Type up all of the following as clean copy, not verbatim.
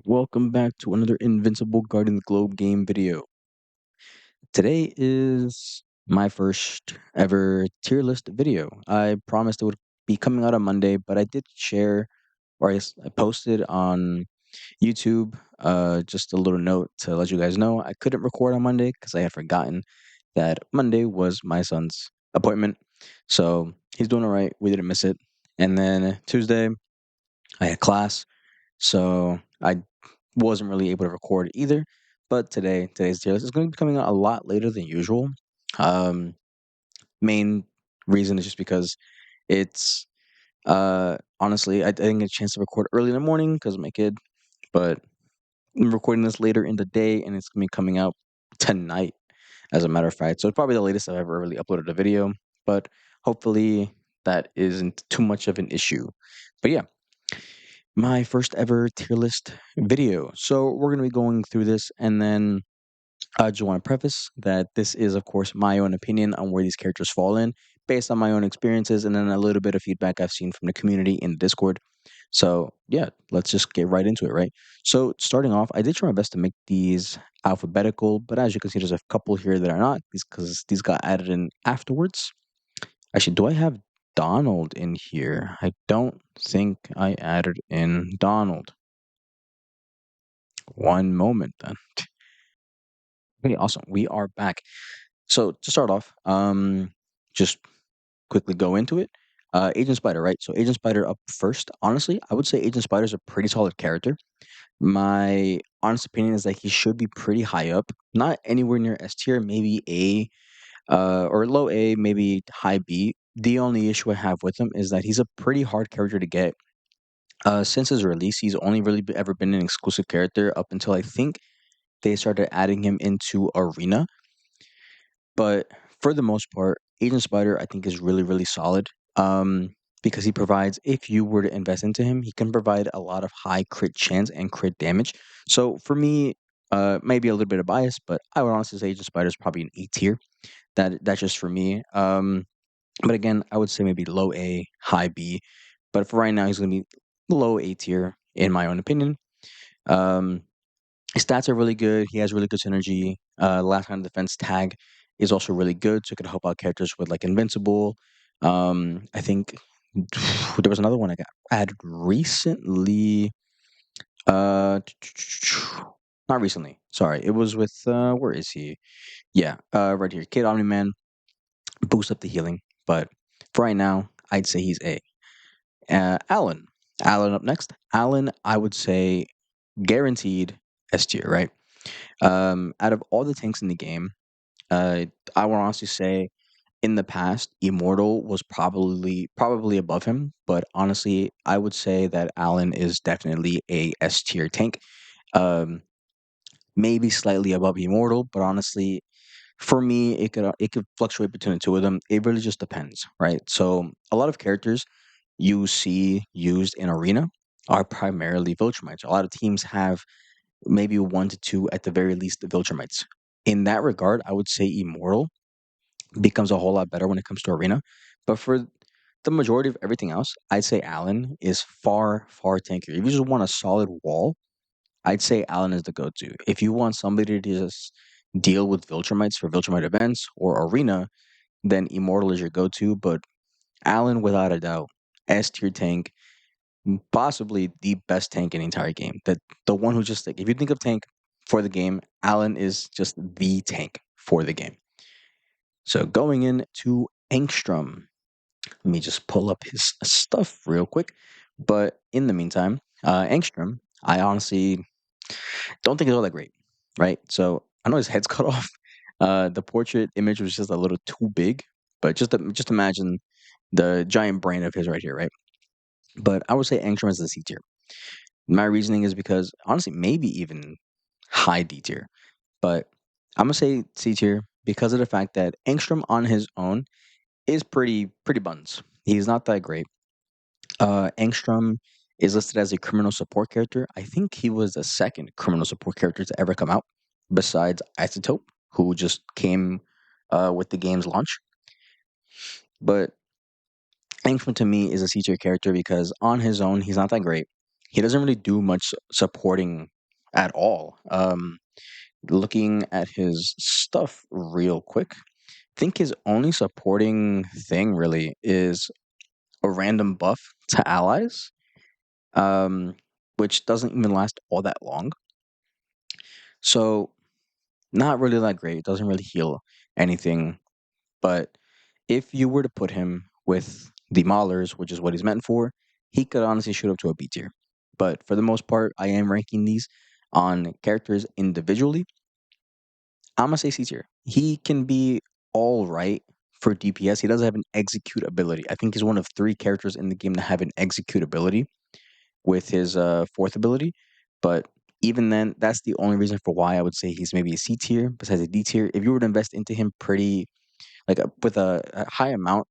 Welcome back to another Invincible Guarding the Globe game video. Today is my first ever tier list video. I promised it would be coming out on Monday, but I did share, or I posted on YouTube just a little note to let you guys know I couldn't record on Monday because I had forgotten that Monday was my son's appointment. So he's doing all right. We didn't miss it. And then Tuesday, I had class. So I wasn't really able to record either. But today's tier list is going to be coming out a lot later than usual. Um, Main reason is just because it's honestly I didn't get a chance to record early in the morning because of my kid, but I'm recording this later in the day and it's gonna be coming out tonight, as a matter of fact. So it's probably the latest I've ever really uploaded a video, but hopefully that isn't too much of an issue. But yeah, my first ever tier list video. So we're going to be going through this, and then I just want to preface that this is, of course, my own opinion on where these characters fall in based on my own experiences, and then a little bit of feedback I've seen from the community in the Discord. So yeah, let's just get right into it, right? So starting off, I did try my best to make these alphabetical, but as you can see, there's a couple here that are not because these got added in afterwards. Actually, do I have Donald in here? I don't think I added in Donald. One moment then. Okay, awesome. We are back. So to start off, just quickly go into it. Agent Spider, right? So Agent Spider up first. Honestly, I would say Agent Spider is a pretty solid character. My honest opinion is that he should be pretty high up, not anywhere near S tier, maybe A, or low A, maybe high B. The only issue I have with him is that he's a pretty hard character to get. Since his release, he's only really ever been an exclusive character up until I think they started adding him into Arena. But for the most part, Agent Spider I think is really really solid. Because he provides, if you were to invest into him, he can provide a lot of high crit chance and crit damage. So for me, maybe a little bit of bias, but I would honestly say Agent Spider is probably an A tier. That's just for me. But again, I would say maybe low A, high B. But for right now, he's going to be low A tier in my own opinion. Um, his stats are really good. He has really good synergy. Last line of defense tag is also really good, so it could help out characters with like Invincible. I think there was another one I got added recently. Uh, not recently. Sorry, it was with where is he? Yeah, right here. Kid Omni Man boost up the healing, but for right now, I'd say he's A. Alan. Alan up next. Alan, I would say guaranteed S tier, right? Out of all the tanks in the game, uh, I would honestly say in the past, Immortal was probably above him, but honestly, I would say that Alan is definitely a S tier tank. Um, Maybe slightly above Immortal, but honestly, for me, it could fluctuate between the two of them. It really just depends, right? So a lot of characters you see used in Arena are primarily Viltrumites. A lot of teams have maybe one to two at the very least the Viltrumites. In that regard, I would say Immortal becomes a whole lot better when it comes to Arena. But for the majority of everything else, I'd say Allen is far, far tankier. If you just want a solid wall, I'd say Allen is the go-to. If you want somebody to just deal with Viltrumites for Viltrumite events or Arena, then Immortal is your go-to. But Allen, without a doubt, S tier tank, possibly the best tank in the entire game. That the one who just like, if you think of tank for the game, Allen is just the tank for the game. So going into Angstrom, let me just pull up his stuff real quick. But in the meantime, Angstrom, I honestly don't think it's all that great, right? So I know his head's cut off. The portrait image was just a little too big, but just imagine the giant brain of his right here, right? But I would say Angstrom is the C tier. My reasoning is because honestly, maybe even high D tier, but I'm gonna say C tier because of the fact that Angstrom on his own is pretty buns. He's not that great. Angstrom is listed as a criminal support character. I think he was the second criminal support character to ever come out, besides Isotope, who just came with the game's launch. But Angstrom to me is a C tier character because on his own he's not that great. he doesn't really do much supporting at all. Looking at his stuff real quick, I think his only supporting thing really is a random buff to allies, um, which doesn't even last all that long. So not really that great. It doesn't really heal anything. But if you were to put him with the Maulers, which is what he's meant for, he could honestly shoot up to a B tier. But for the most part, I am ranking these on characters individually. I'm gonna say C tier. He can be all right for DPS. He doesn't have an execute ability. I think he's one of three characters in the game that have an execute ability with his fourth ability. But even then, that's the only reason for why I would say he's maybe a C tier besides a D tier. If you were to invest into him pretty like with a high amount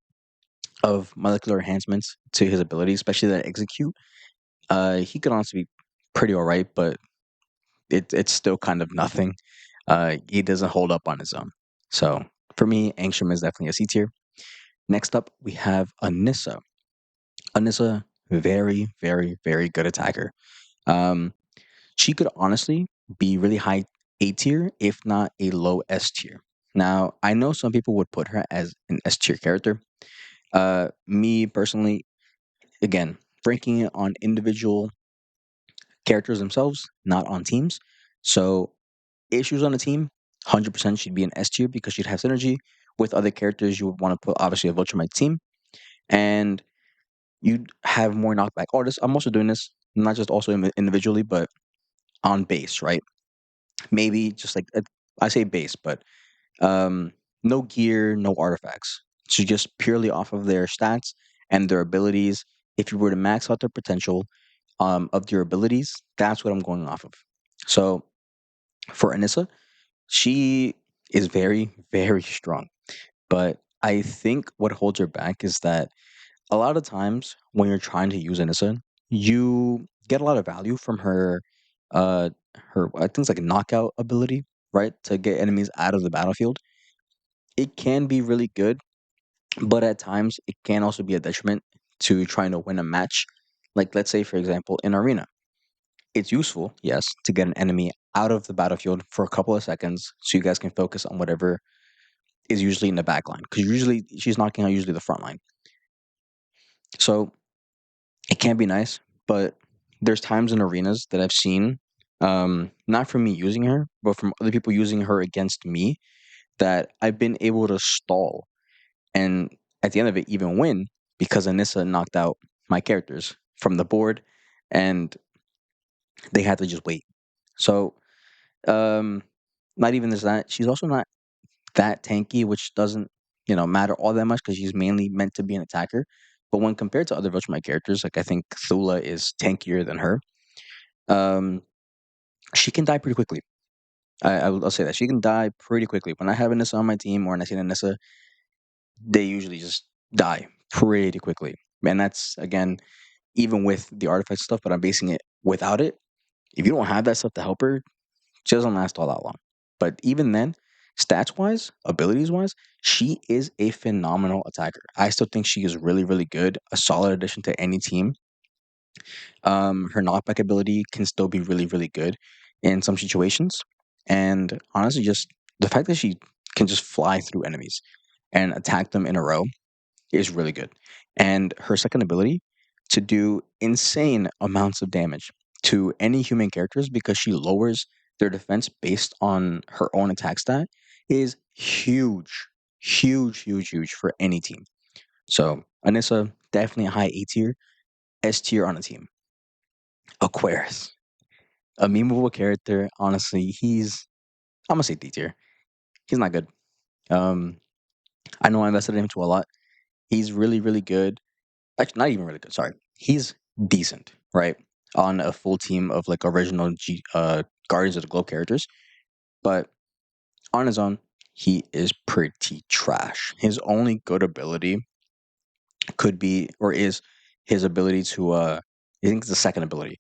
of molecular enhancements to his ability, especially that execute, he could honestly be pretty all right, but it's still kind of nothing. He doesn't hold up on his own. So for me, Angstrom is definitely a C tier. Next up, we have Anissa. Anissa, very, very, very good attacker. Um, she could honestly be really high A tier, if not a low S tier. Now, I know some people would put her as an S tier character. Me personally, again, ranking it on individual characters themselves, not on teams. So if she was on a team, 100% she'd be an S tier because she'd have synergy with other characters you would want to put, obviously, a Viltrumite team. And you'd have more knockback. Oh, this, I'm also doing this, not just also individually, but on base, right? Maybe just like, I say base, but um, no gear, no artifacts. So just purely off of their stats and their abilities. If you were to max out their potential of your abilities, that's what I'm going off of. So for Anissa, she is very, very strong. But I think what holds her back is that a lot of times when you're trying to use Anissa, you get a lot of value from her, I think it's like a knockout ability, right? To get enemies out of the battlefield. It can be really good, but at times it can also be a detriment to trying to win a match. Like let's say, for example, in arena, it's useful, yes, to get an enemy out of the battlefield for a couple of seconds so you guys can focus on whatever is usually in the back line. Because usually she's knocking out usually the front line. So it can be nice, but there's times in arenas that I've seen, not from me using her, but from other people using her against me, that I've been able to stall and at the end of it even win because Anissa knocked out my characters from the board and they had to just wait. So um not even just that, she's also not that tanky, which doesn't, matter all that much because she's mainly meant to be an attacker. But when compared to other Viltrumite characters, like I think Thula is tankier than her. Um, she can die pretty quickly. I'll say that she can die pretty quickly. When I have Anissa on my team or when I see Anissa, they usually just die pretty quickly. And that's again, even with the artifact stuff, but I'm basing it without it. If you don't have that stuff to help her, she doesn't last all that long. But even then, stats wise, abilities wise, she is a phenomenal attacker. I still think she is really, really good, a solid addition to any team. Her knockback ability can still be really, really good in some situations. And honestly, just the fact that she can just fly through enemies and attack them in a row is really good. And her second ability to do insane amounts of damage to any human characters because she lowers their defense based on her own attack stat is huge. Huge, huge, huge for any team. So Anissa, definitely a high A tier, S tier on a team. Aquarius, a memeable character. Honestly, I'm gonna say D tier. He's not good. Um, I know I invested in him to a lot. He's really, really good. Actually, not even really good. Sorry, he's decent, right? On a full team of like original Guardians of the Globe characters, but on his own, he is pretty trash. His only good ability could be or is his ability to I think it's the second ability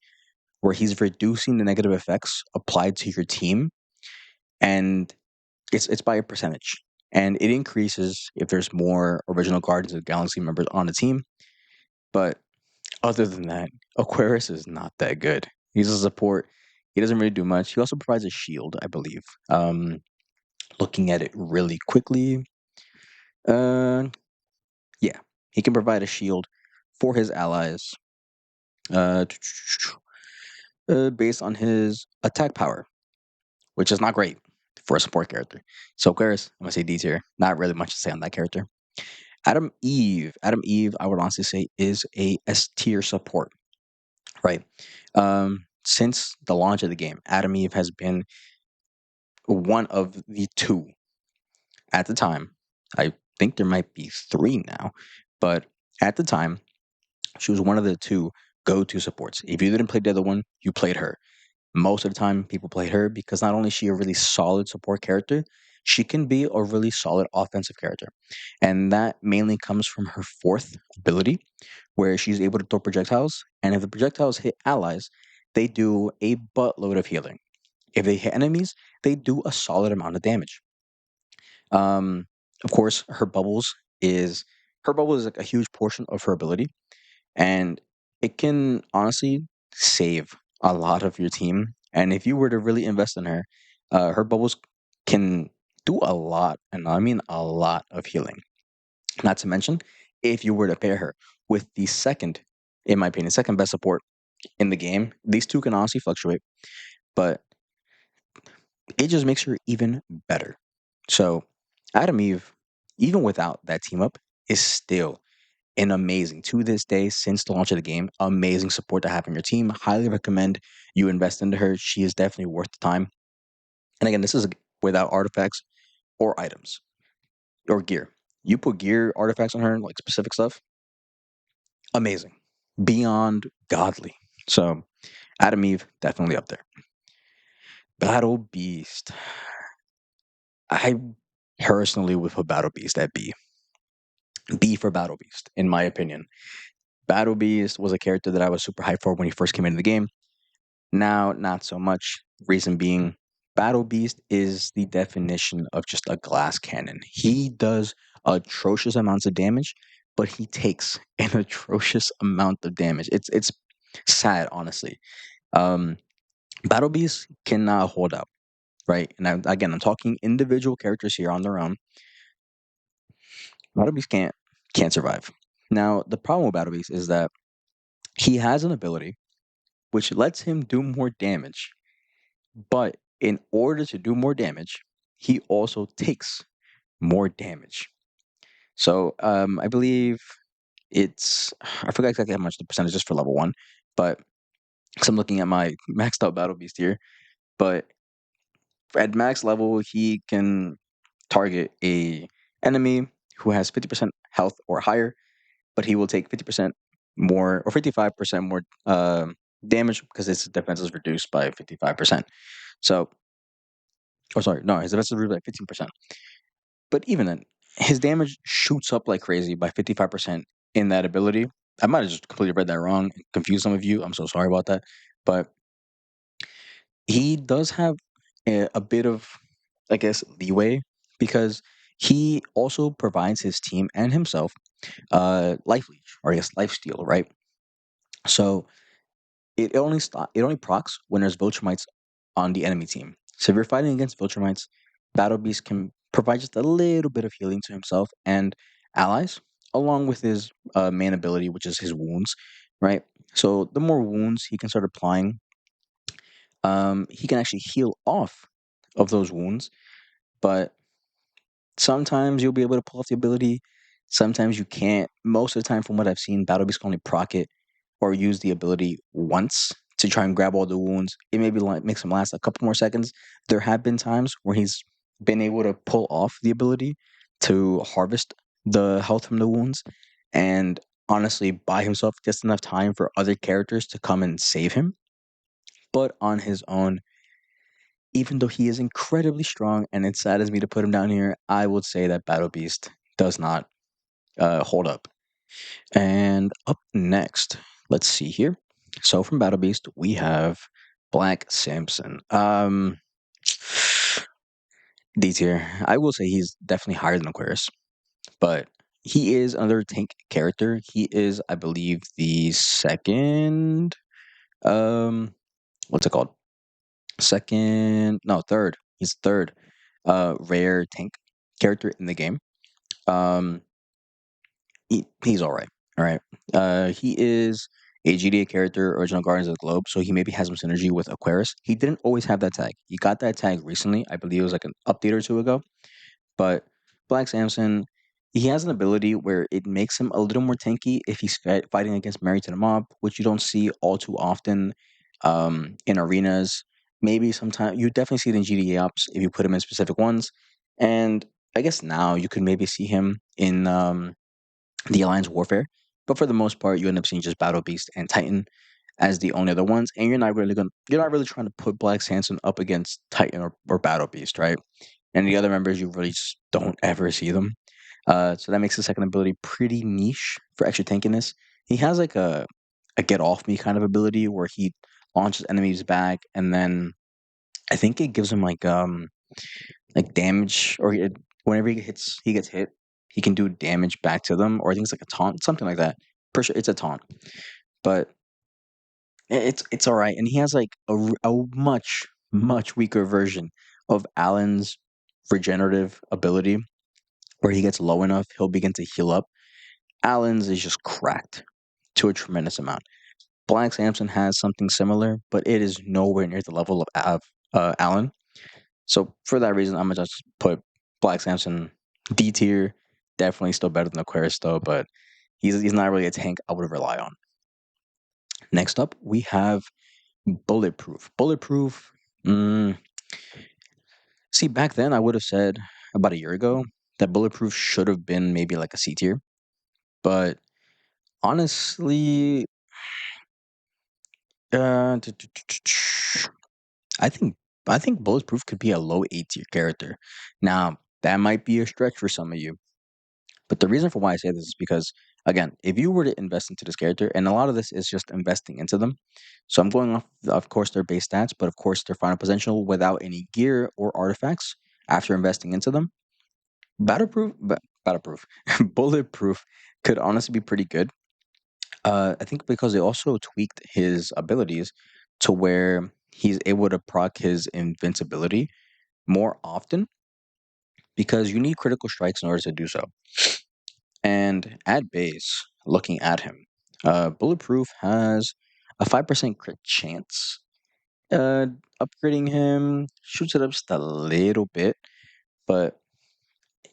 where he's reducing the negative effects applied to your team, and it's by a percentage, and it increases if there's more original Guardians of the Galaxy members on the team. But Other than that, Aquarius is not that good. He's a support. He doesn't really do much. He also provides a shield, I believe. Looking at it really quickly, uh, yeah, he can provide a shield for his allies, uh, based on his attack power, which is not great for a support character. So Aquarius, I'm gonna say D tier. Not really much to say on that character. Adam Eve, I would honestly say is a S tier support, right? Since the launch of the game, Adam Eve has been one of the two at the time. I think there might be three now, but at the time, she was one of the two go-to supports. If you didn't play the other one, you played her. Most of the time, people played her because not only is she a really solid support character, she can be a really solid offensive character. And that mainly comes from her fourth ability, where she's able to throw projectiles. And if the projectiles hit allies, they do a buttload of healing. If they hit enemies, they do a solid amount of damage. Of course, her bubble is like a huge portion of her ability, and it can honestly save a lot of your team. And if you were to really invest in her, her bubbles can do a lot, and I mean a lot of healing. Not to mention, if you were to pair her with the second, in my opinion, second best support in the game, these two can honestly fluctuate, but it just makes her even better. So, Adam Eve, even without that team up, is still an amazing, to this day, since the launch of the game, amazing support to have in your team. Highly recommend you invest into her. She is definitely worth the time. And again, this is without artifacts or items or gear. You put gear artifacts on her, like specific stuff, amazing, beyond godly. So, Adam Eve, definitely up there. Battle Beast. I personally would put Battle Beast at B. B for Battle Beast, in my opinion. Battle Beast was a character that I was super hyped for when he first came into the game. Now, not so much. Reason being, Battle Beast is the definition of just a glass cannon. He does atrocious amounts of damage, but he takes an atrocious amount of damage. It's sad, honestly. Um, Battle Beast cannot hold out, right? And again, I'm talking individual characters here on their own. Battle Beast can't survive. Now, the problem with Battle Beast is that he has an ability which lets him do more damage. But in order to do more damage, he also takes more damage. So I believe it's I forgot exactly how much the percentage is for level one, but because I'm looking at my maxed out battle beast here. But at max level, he can target a enemy who has 50% health or higher, but he will take 50% more or 55% more damage because his defense is reduced by 55%. So, oh, sorry, no, his defense is reduced by 15%. But even then, his damage shoots up like crazy by 55% in that ability. I might have just completely read that wrong, confused some of you. I'm so sorry about that. But he does have a bit of, I guess, leeway because he also provides his team and himself life leech, or I guess life steal, right? So it only procs when there's Viltrumites on the enemy team. So if you're fighting against Viltrumites, Battle Beast can provide just a little bit of healing to himself and allies, along with his main ability, which is his wounds, right? So the more wounds he can start applying, he can actually heal off of those wounds. But sometimes you'll be able to pull off the ability. Sometimes you can't. Most of the time, from what I've seen, Battle Beast can only proc it or use the ability once to try and grab all the wounds. It maybe makes him last a couple more seconds. There have been times where he's been able to pull off the ability to harvest the health from the wounds and honestly buy himself just enough time for other characters to come and save him. But on his own, even though he is incredibly strong and it saddens me to put him down here, I would say that Battle Beast does not hold up. And up next, let's see here. So from Battle Beast, we have Black Samson. D tier. I will say he's definitely higher than Aquarius, but he is another tank character. He is, I believe, the second. Um, what's it called? Second? No, third. He's third. Rare tank character in the game. Um, he's all right. All right. He is a GDA character, original Guardians of the Globe, so he maybe has some synergy with Aquarius. He didn't always have that tag. He got that tag recently. I believe it was like an update or two ago. But Black Samson, he has an ability where it makes him a little more tanky if he's fighting against Married to the Mob, which you don't see all too often in arenas. Maybe sometimes you definitely see it in GDA ops if you put him in specific ones. And I guess now you could maybe see him in the Alliance Warfare. But for the most part, you end up seeing just Battle Beast and Titan as the only other ones, and you're not really trying to put Black Samson up against Titan or Battle Beast, right? And the other members, you really just don't ever see them. So that makes the second ability pretty niche for extra tankiness. He has like a get off me kind of ability where he launches enemies back, and then I think it gives him like damage, or whenever he gets hit, he can do damage back to them, or I think it's like a taunt, something like that. For sure, it's a taunt, but it's all right. And he has like a much weaker version of Alan's regenerative ability, where he gets low enough, he'll begin to heal up. Alan's is just cracked to a tremendous amount. Black Samson has something similar, but it is nowhere near the level of Alan. So for that reason, I'm gonna just put Black Samson D tier. Definitely still better than Aquarius though, but he's not really a tank I would rely on. Next up, we have Bulletproof. Bulletproof. Mm, see, back then I would have said about a year ago that Bulletproof should have been maybe like a C tier, but honestly, t- t- t- t- I think I think Bulletproof could be a low A tier character. Now that might be a stretch for some of you. But the reason for why I say this is because, again, if you were to invest into this character, and a lot of this is just investing into them. So I'm going off, of course, their base stats, but of course, their final potential without any gear or artifacts after investing into them. Battleproof, bulletproof could honestly be pretty good. I think because they also tweaked his abilities to where he's able to proc his invincibility more often because you need critical strikes in order to do so. And at base, looking at him, Bulletproof has a 5% crit chance. Uh, Upgrading him shoots it up just a little bit, but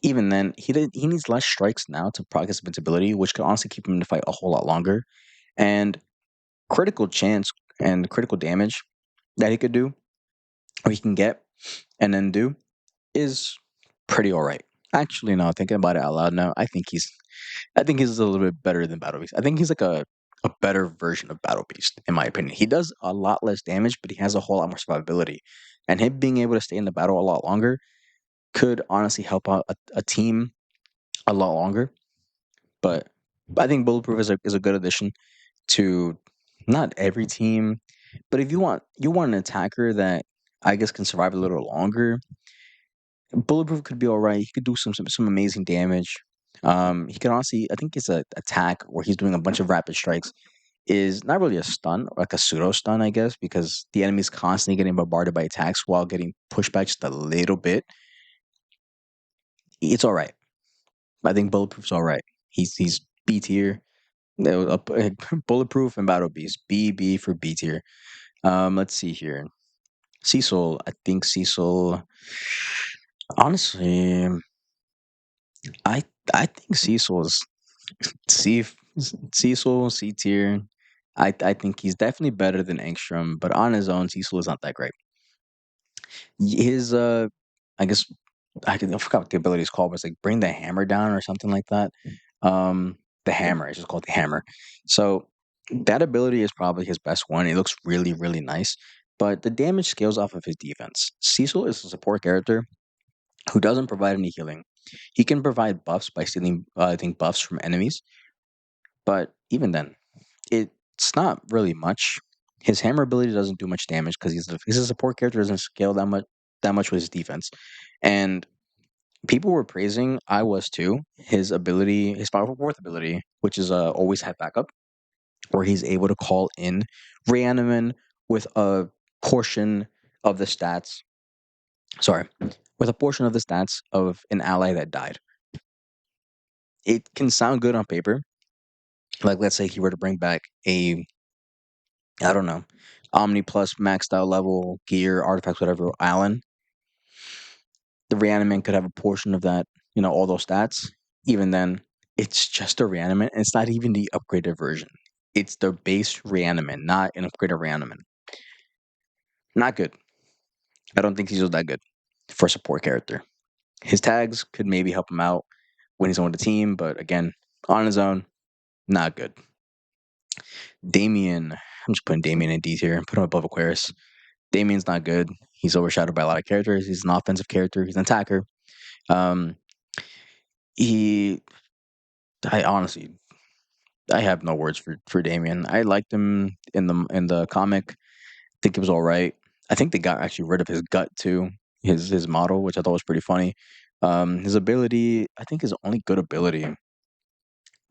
even then, he needs less strikes now to proc his invincibility, which could honestly keep him in the fight a whole lot longer. And critical chance and critical damage that he could do, or he can get and then do, is pretty alright. Actually, no, thinking about it out loud now, I think he's a little bit better than Battle Beast. I think he's like a better version of Battle Beast, in my opinion. He does a lot less damage, but he has a whole lot more survivability. And him being able to stay in the battle a lot longer could honestly help out a team a lot longer. But I think Bulletproof is a good addition to not every team, but if you want an attacker that I guess can survive a little longer, Bulletproof could be all right. He could do some amazing damage. He can honestly, I think his attack where he's doing a bunch of rapid strikes is not really a stun, like a pseudo stun, I guess, because the enemy's constantly getting bombarded by attacks while getting pushed back just a little bit. It's all right. I think Bulletproof's all right. He's B tier. Bulletproof and Battle Beast. B for B tier. Let's see here. Cecil. I think Cecil. Honestly, I I think Cecil is C Cecil C tier. I think he's definitely better than Engstrom, but on his own, Cecil is not that great. His I guess I forgot what the ability is called, but it's like bring the hammer down or something like that. The hammer, it's just called the hammer. So that ability is probably his best one. It looks really nice, but the damage scales off of his defense. Cecil is a support character who doesn't provide any healing. He can provide buffs by stealing, I think, buffs from enemies, but even then, it's not really much. His hammer ability doesn't do much damage because he's a support character, doesn't scale that much with his defense, and People were praising, I was too, his ability, his powerful fourth ability, which is always have backup, where he's able to call in Reaniman with a portion of the stats. Sorry, with a portion of the stats of an ally that died. It can sound good on paper. Like, let's say he were to bring back a, I don't know, Omni Plus maxed out level gear, artifacts, whatever, Allen. The Reanimant could have a portion of that, all those stats. Even then, it's just a Reanimant. It's not even the upgraded version. It's the base Reanimant, not an upgraded Reanimant. Not good. I don't think he's that good for a support character. His tags could maybe help him out when he's on the team, but again, on his own, not good. Damien, I'm just putting Damien in D tier, put him above Aquarius. Damien's not good. He's overshadowed by a lot of characters. He's an offensive character. He's an attacker. Um, he, I honestly, I have no words for Damien. I liked him in the comic. I think it was all right. I think they got actually rid of his gut too, his model, which I thought was pretty funny. His ability, I think his only good ability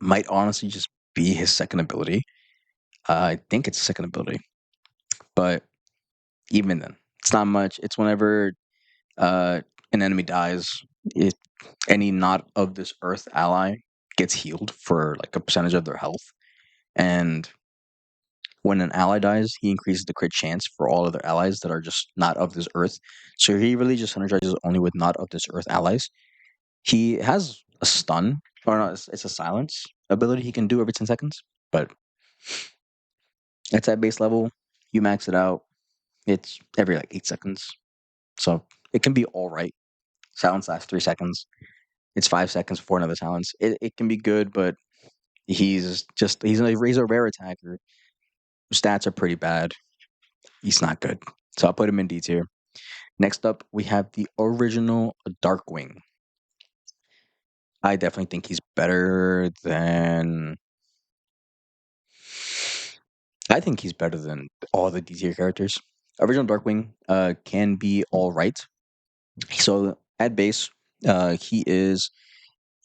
might honestly just be his second ability. I think it's second ability, but even then, it's not much. It's whenever an enemy dies, it, any not of this Earth ally gets healed for like a percentage of their health, and when an ally dies, he increases the crit chance for all other allies that are just not of this Earth. So he really just synergizes only with not of this Earth allies. He has a stun, or not, it's a silence ability he can do every 10 seconds, but it's at base level. You max it out, it's every like 8 seconds. So it can be all right. Silence lasts 3 seconds. It's 5 seconds before another silence. It can be good, but he's a rare attacker. His stats are pretty bad. He's not good. So I'll put him in D tier. Next up, we have the original Darkwing. I definitely think he's better than. I think he's better than all the D tier characters. Original Darkwing can be all right. So at base, he is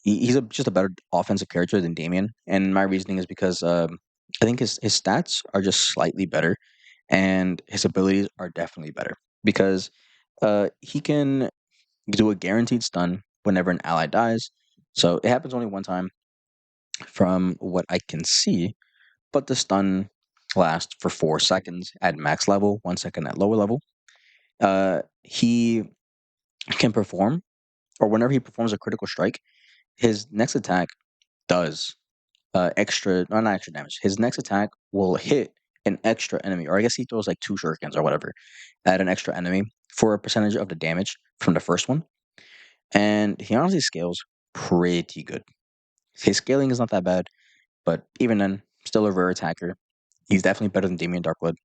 he's just a better offensive character than Damien, and my reasoning is because I think his stats are just slightly better, and his abilities are definitely better because he can do a guaranteed stun whenever an ally dies. So it happens only one time, from what I can see, but the stun lasts for 4 seconds at max level, 1 second at lower level. He can perform, or whenever he performs a critical strike, his next attack does extra, not extra damage. His next attack will hit an extra enemy, or I guess he throws like two shurikens or whatever at an extra enemy for a percentage of the damage from the first one. And he honestly scales pretty good. His scaling is not that bad, but even then, still a rare attacker. He's definitely better than Damien Darkblood,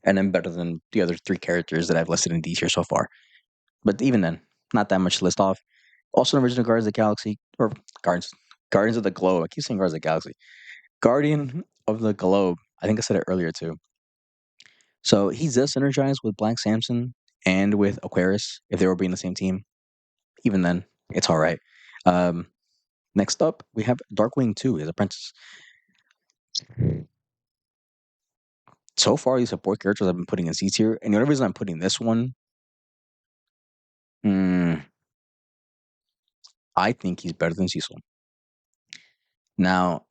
and then better than the other three characters that I've listed in D tier so far. But even then, not that much to list off. Also, an original Guardians of the Galaxy, or Guardians of the Globe. I keep saying Guardians of the Galaxy. Guardian of the Globe. I think I said it earlier too. So he's just synergized with Black Samson and with Aquarius if they were being the same team. Even then, it's all right. Um, next up, we have Darkwing 2, his apprentice. So far, these support characters I've been putting in C tier, and the only reason I'm putting this one, I think he's better than Cecil. Now,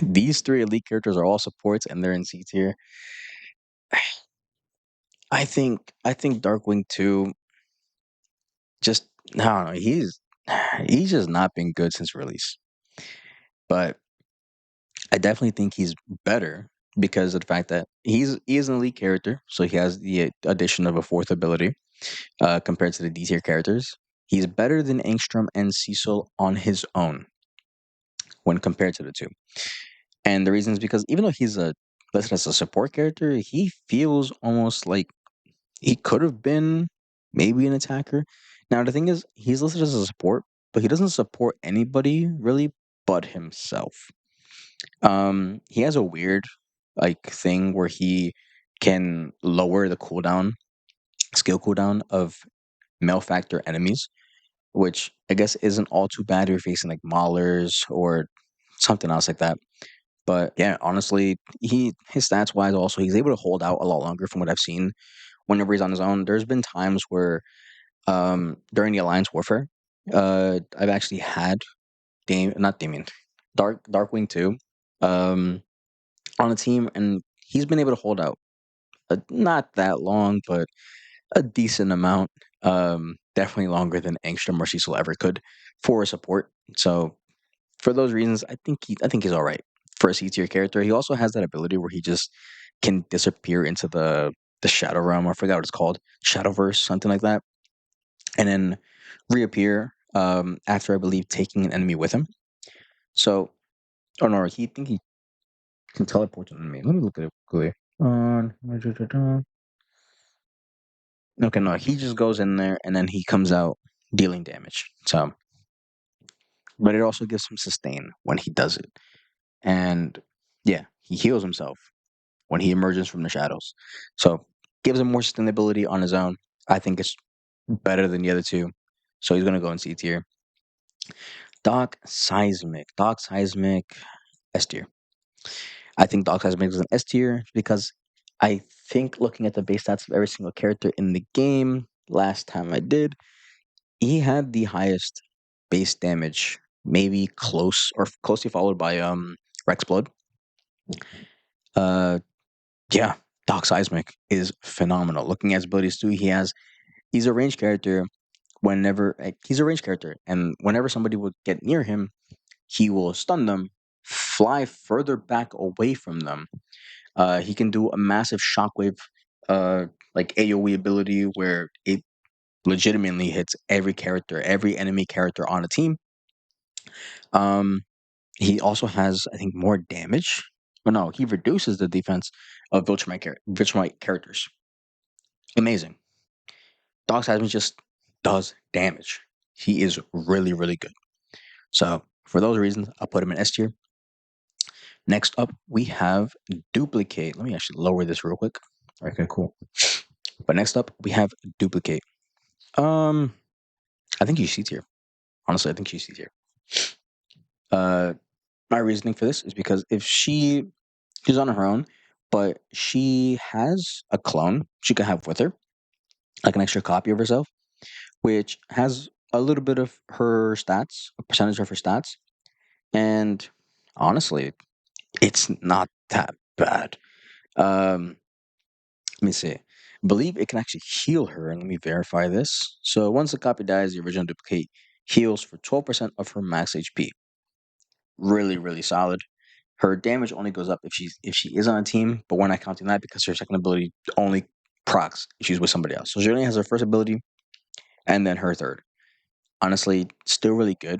these three elite characters are all supports, and they're in C tier. I think Darkwing 2 just I don't know, he's just not been good since release. But I definitely think he's better because of the fact that he is an elite character, so he has the addition of a fourth ability compared to the D tier characters. He's better than Angstrom and Cecil on his own when compared to the two. And the reason is because even though he's listed as a support character, he feels almost like he could have been maybe an attacker. Now the thing is, he's listed as a support, but he doesn't support anybody really but himself. He has a weird like thing where he can lower the skill cooldown of malefactor enemies. which I guess isn't all too bad if you're facing like Maulers or something else like that. But yeah, honestly, he his stats wise also he's able to hold out a lot longer from what I've seen whenever he's on his own. There's been times where during the Alliance Warfare, I've actually had not Damien, Darkwing too, um on a team, and he's been able to hold out not that long, but a decent amount. Definitely longer than Angstrom or Cecil ever could for a support. So for those reasons, I think he's all right for a C tier character. He also has that ability where he just can disappear into the shadow realm. I forgot what it's called, Shadowverse, something like that, and then reappear after I believe taking an enemy with him. So, oh no, he think he can teleport to an enemy. Let me look at it quickly. On okay, no, he just goes in there and then he comes out dealing damage. So, but it also gives him sustain when he does it, and yeah, he heals himself when he emerges from the shadows. So gives him more sustainability on his own. I think it's better than the other two. So he's gonna go in C tier. Doc Seismic, S tier. I think Doc Seismic is an S tier because I think looking at the base stats of every single character in the game, last time I did, he had the highest base damage, maybe close or closely followed by Rexplode. Uh yeah, Doc Seismic is phenomenal. Looking at his abilities too, he's a range character. He's a range character, and whenever somebody would get near him, he will stun them, fly further back away from them. He can do a massive shockwave, like AOE ability where it legitimately hits every character, every enemy character on a team. Um, he also has, I think, more damage. But no, he reduces the defense of Viltrumite characters. Amazing. Dog Seismic just does damage. He is really, really good. So for those reasons, I'll put him in S tier. Next up, we have Duplicate. Let me actually lower this real quick. Okay, cool. But next up, we have Duplicate. Um, I think she's C tier. Honestly, I think she's C tier. Uh, my reasoning for this is because if she's on her own, but she has a clone she can have with her, like an extra copy of herself, which has a little bit of her stats, a percentage of her stats, and honestly, it's not that bad. Let me see. I believe it can actually heal her, and let me verify this. So once the copy dies, the original duplicate heals for 12% of her max HP. Really, really solid. Her damage only goes up if she is on a team, but we're not counting that because her second ability only procs if she's with somebody else. So she only has her first ability and then her third. Honestly, still really good.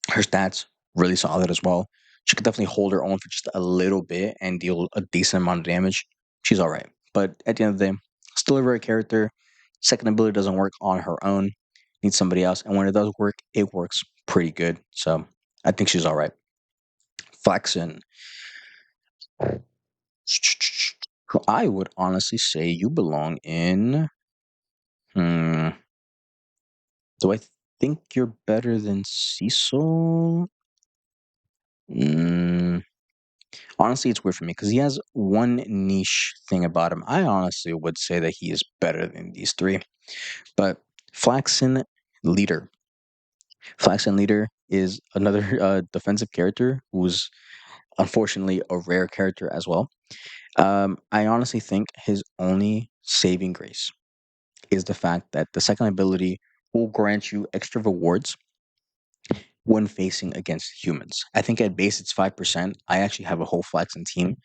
Her stats really solid as well. She could definitely hold her own for just a little bit and deal a decent amount of damage. She's all right. But at the end of the day, still a rare character. Second ability doesn't work on her own. Needs somebody else. And when it does work, it works pretty good. So I think she's all right. Flaxen. I would honestly say you belong in. Hmm. Do I think you're better than Cecil? Mm, honestly, it's weird for me because he has one niche thing about him. I honestly would say that he is better than these three. But Flaxen Leader. Flaxen Leader is another defensive character who's unfortunately a rare character as well. I honestly think his only saving grace is the fact that the second ability will grant you extra rewards when facing against humans. I think at base it's 5%. I actually have a whole Flaxen team.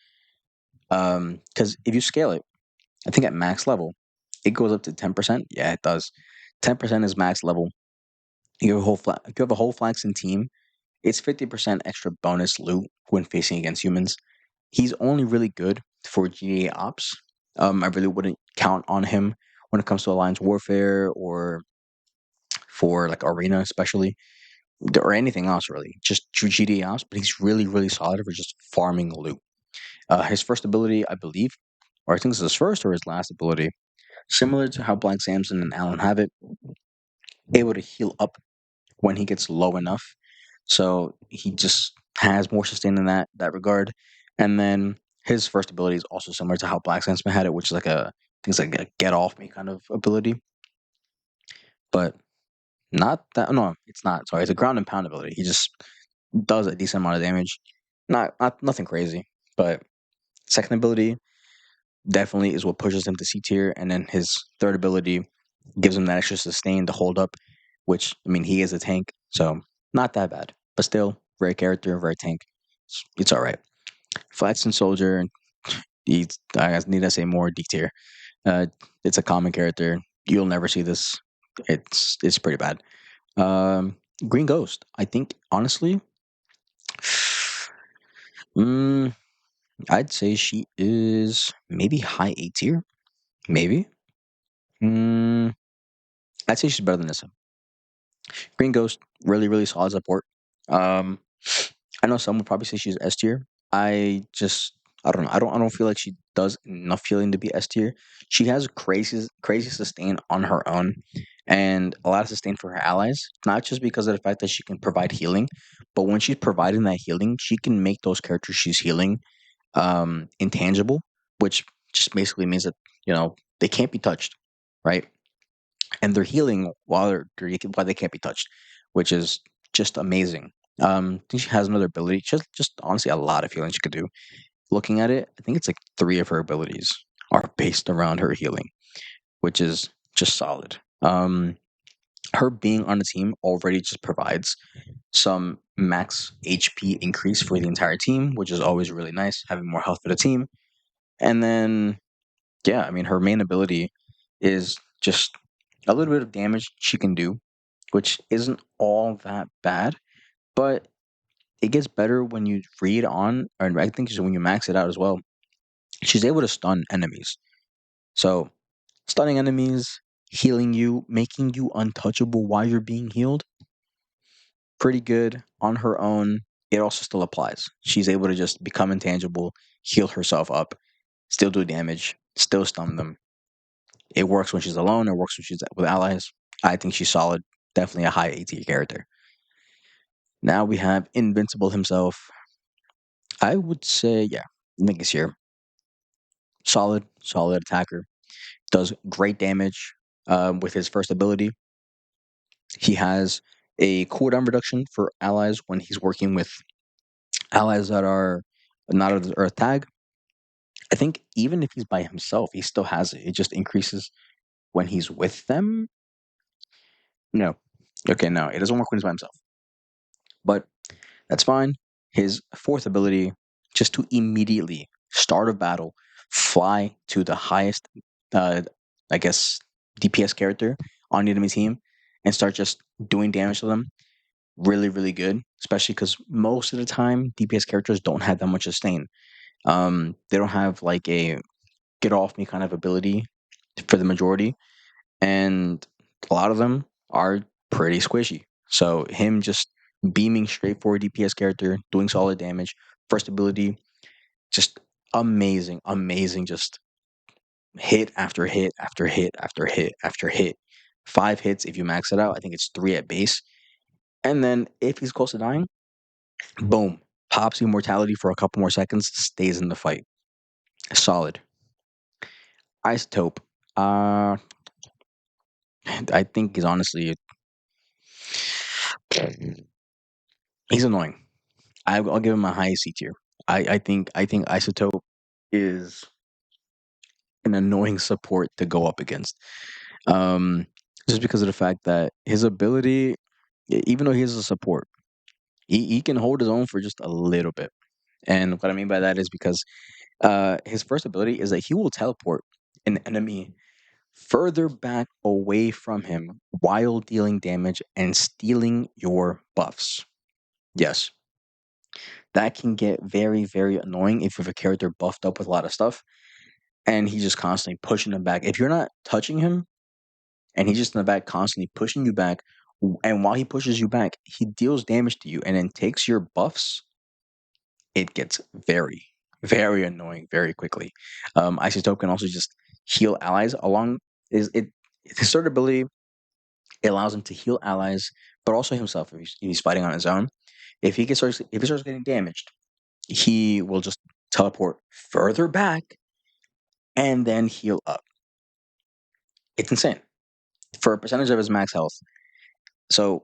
Because if you scale it, I think at max level, it goes up to 10%. Yeah, it does. 10% is max level. You have a whole Flaxen team. It's 50% extra bonus loot when facing against humans. He's only really good for GA ops. I really wouldn't count on him when it comes to alliance warfare or for like arena, especially or anything else really. Just GA ops, but he's really really solid for just farming loot. His first ability, I believe, or I think this is his first or his last ability, similar to how Blank Samson and Allen have it. able to heal up when he gets low enough. So he just has more sustain in that regard. And then his first ability is also similar to how Black Sandsman had it, which is like a things like a get off me kind of ability. But not that no, it's not. Sorry, it's a ground and pound ability. He just does a decent amount of damage. Not nothing crazy. But second ability definitely is what pushes him to C tier, and then his third ability gives him that extra sustain to hold up, which I mean he is a tank, so not that bad. But still, very character, very tank. It's all right. Flatson Soldier, he's, I guess need to say more D tier. Uh, it's a common character. You'll never see this. It's pretty bad. Um, Green Ghost. I think honestly, mm, I'd say she is maybe high A tier. Maybe. Mm, I'd say she's better than Nissa. Green Ghost, really solid support. Um, I know some would probably say she's S tier. I just I don't know. I don't feel like she does enough healing to be S tier. She has crazy sustain on her own, and a lot of sustain for her allies. Not just because of the fact that she can provide healing, but when she's providing that healing, she can make those characters she's healing intangible, which just basically means that they can't be touched, right? And they're healing while they can't be touched, which is just amazing. I think she has another ability. Just honestly a lot of healing she could do. Looking at it, I think it's like three of her abilities are based around her healing, which is just solid. Her being on the team already just provides some max HP increase for the entire team, which is always really nice, having more health for the team. And then, yeah, I mean, her main ability is just a little bit of damage she can do, which isn't all that bad, but it gets better when you read on, or I think when you max it out as well. She's able to stun enemies. So, stunning enemies, healing you, making you untouchable while you're being healed, pretty good on her own. It also still applies. She's able to just become intangible, heal herself up, still do damage, still stun them. It works when she's alone, it works when she's with allies. I think she's solid. Definitely a high AT character. Now we have Invincible himself. I would say, yeah, Nick is here. Solid attacker. Does great damage with his first ability. He has a cooldown reduction for allies when he's working with allies that are not of the Earth tag. I think even if he's by himself, he still has it. It just increases when he's with them. No. Okay, no, it doesn't work when he's by himself. But that's fine. His fourth ability, just to immediately start a battle, fly to the highest, uh, I guess, DPS character on the enemy team and start just doing damage to them. Really good, especially because most of the time DPS characters don't have that much sustain. They don't have like a get off me kind of ability for the majority, and a lot of them are pretty squishy. So him just beaming straight forward DPS character, doing solid damage, first ability, just amazing. Just hit after hit after hit after hit after hit. 5 hits if you max it out. I think it's 3 at base. And then if he's close to dying, boom, pops immortality for a couple more seconds, stays in the fight. Solid. Isotope. Uh, I think he's honestly he's annoying. I'll give him a high C tier. I think Isotope is an annoying support to go up against. Um, just because of the fact that his ability, even though he is a support, he can hold his own for just a little bit. And what I mean by that is because his first ability is that he will teleport an enemy further back away from him while dealing damage and stealing your buffs. Yes, that can get very annoying if you have a character buffed up with a lot of stuff and he's just constantly pushing them back. If you're not touching him and he's just in the back constantly pushing you back, and while he pushes you back, he deals damage to you and then takes your buffs, it gets very annoying very quickly. Isotope can also just heal allies along. Is it his third ability It allows him to heal allies, but also himself if he's fighting on his own. If he starts getting damaged, he will just teleport further back and then heal up. It's insane for a percentage of his max health. So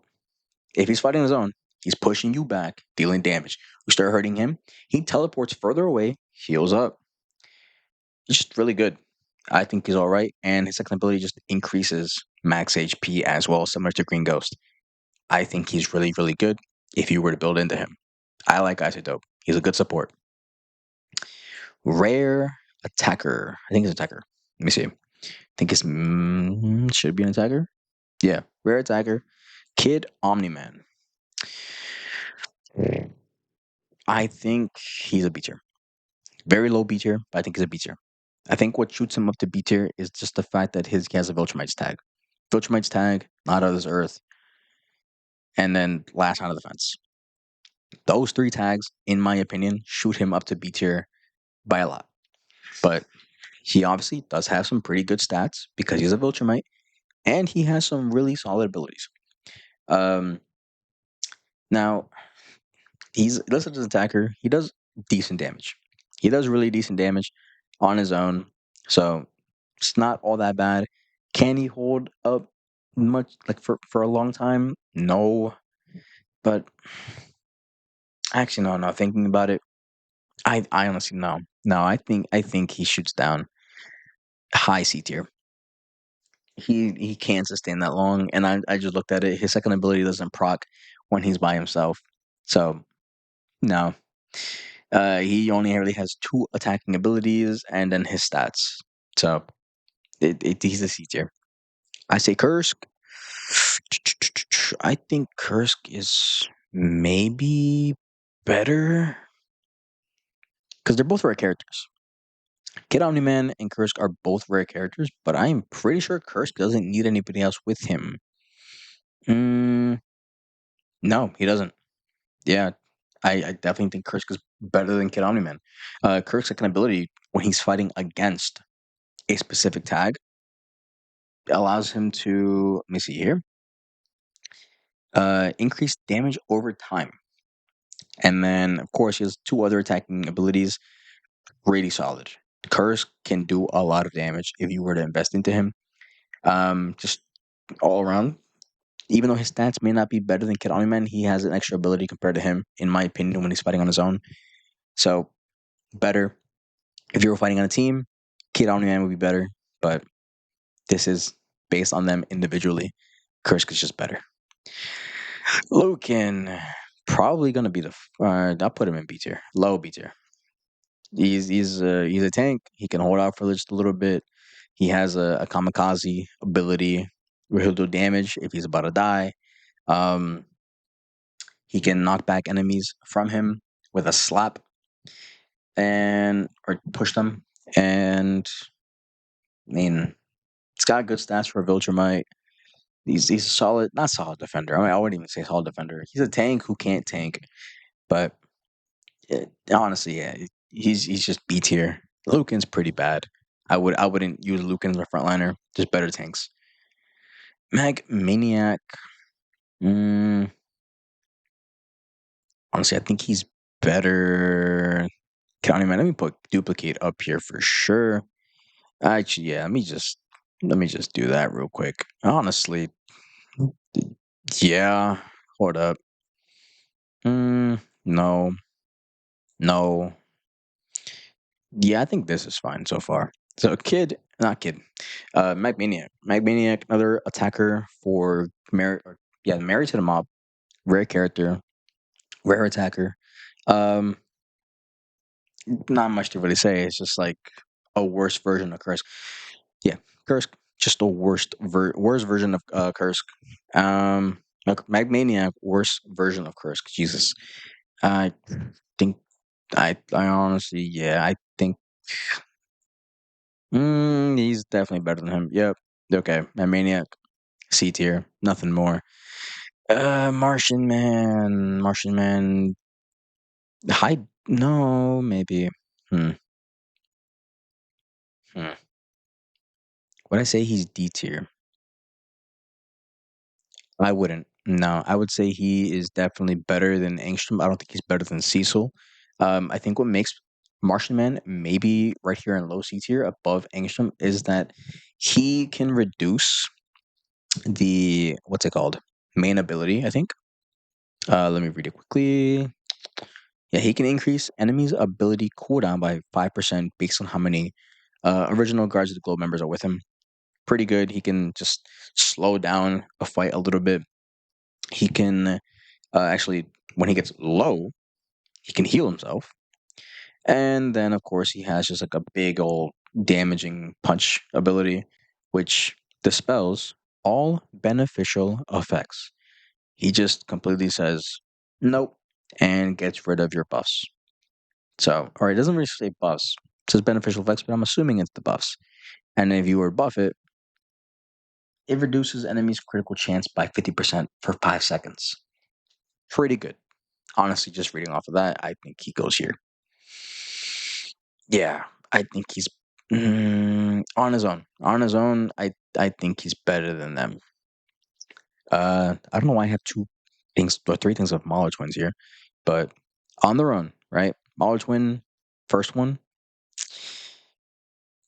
if he's fighting on his own, he's pushing you back, dealing damage. You start hurting him, he teleports further away, heals up. He's just really good. I think he's all right, and his second ability just increases max HP as well, similar to Green Ghost. I think he's really, really good if you were to build into him. I like Isotope. He's a good support. Rare attacker. I think it's attacker. Let me see. I think it's should be an attacker. Yeah, rare attacker. Kid Omni-Man. I think he's a B tier. Very low B tier, but I think he's a B tier. I think what shoots him up to B tier is just the fact that he has a Viltrumites tag. Viltrumites tag, not out of this earth, and then last line of defense. Those three tags, in my opinion, shoot him up to B tier by a lot. But he obviously does have some pretty good stats because he's a Viltrumite, and he has some really solid abilities. Um, Now, he's listed as an attacker. He does decent damage. He does really decent damage on his own. So it's not all that bad. Can he hold up much like for a long time? No. But actually no, no, thinking about it, I honestly no. No, I think he shoots down high C tier. He can't sustain that long. And I just looked at it. His second ability doesn't proc when he's by himself. So no. He only really has two attacking abilities and then his stats. So he's a C tier. I say Kursk. I think Kursk is maybe better because they're both rare characters. Kid Omni-Man and Kursk are both rare characters, but I'm pretty sure Kursk doesn't need anybody else with him. Mm, no, he doesn't. Yeah, I definitely think Kursk is better than Kid Omni-Man. Kursk's second ability, when he's fighting against a specific tag, allows him to, let me see here, increase damage over time. And then, of course, he has two other attacking abilities, really solid. Kursk can do a lot of damage if you were to invest into him. Just all around, even though his stats may not be better than Kid Omni-Man, he has an extra ability compared to him, in my opinion, when he's fighting on his own. So, better. If you were fighting on a team, Kid Omni-Man would be better, but this is based on them individually. Kursk is just better. Lucan, probably gonna be I'll put him in B tier, low B tier. He's a tank. He can hold out for just a little bit. He has a kamikaze ability where he'll do damage if he's about to die. Um, he can knock back enemies from him with a slap and or push them. And I mean, it's got good stats for a Viltrumite. He's a solid, not solid defender. I wouldn't even say solid defender. He's a tank who can't tank, but honestly, yeah, he's just B tier. Lucan's pretty bad. I wouldn't use Lucan as a frontliner. There's better tanks. Mag Maniac. Mm, honestly, I think he's better. County man, let me put duplicate up here for sure. Actually, yeah, let me just do that real quick. Honestly, yeah. Hold up. No, no. Yeah, I think this is fine so far. So not kid, Magmaniac. Magmaniac, another attacker for married to the mob, rare character, rare attacker. Um, Not much to really say. It's just like a worse version of Kursk. Yeah, Kursk, just a worst version of Kursk. Magmaniac, worst version of Kursk. Jesus, I think I honestly, yeah, I think he's definitely better than him. Yep. Okay, Magmaniac, C tier, nothing more. Martian Man, high. No, maybe. Hmm. Hmm. Would I say he's D tier? I wouldn't. No, I would say he is definitely better than Angstrom. I don't think he's better than Cecil. I think what makes Martian Man maybe right here in low C tier above Angstrom is that he can reduce the what's it called main ability. I think. Let me read it quickly. Yeah, he can increase enemies' ability cooldown by 5% based on how many original Guards of the Globe members are with him. Pretty good. He can just slow down a fight a little bit. He can actually, when he gets low, he can heal himself. And then, of course, he has just like a big old damaging punch ability, which dispels all beneficial effects. He just completely says nope and gets rid of your buffs. So, or it doesn't really say buffs. It says beneficial effects, but I'm assuming it's the buffs. And if you were to buff it, it reduces enemies' critical chance by 50% for 5 seconds. Pretty good. Honestly, just reading off of that, I think he goes here. Yeah, I think he's on his own. On his own, I think he's better than them. I don't know why I have two things or three things of Mahler twins here, but on their own, right? Mahler twin, first one,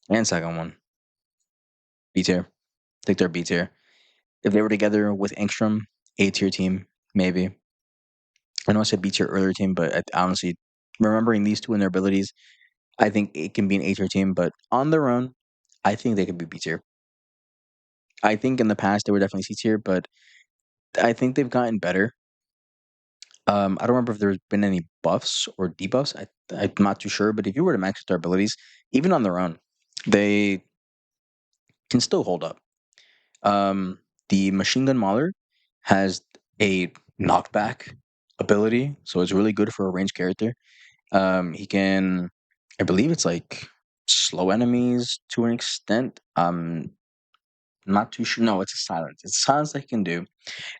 and second one, B tier. I think they're B tier. If they were together with Engstrom, A tier team, maybe. I know I said B tier earlier team, but honestly, remembering these two and their abilities, I think it can be an A tier team. But on their own, I think they could be B tier. I think in the past they were definitely C tier, but I think they've gotten better. I don't remember if there's been any buffs or debuffs. I'm not too sure, but if you were to max out their abilities, even on their own, they can still hold up. The machine gun mauler has a knockback ability, so it's really good for a ranged character. He can, I believe it's like slow enemies to an extent. Not too sure. No, it's a silence. It's a silence that he can do,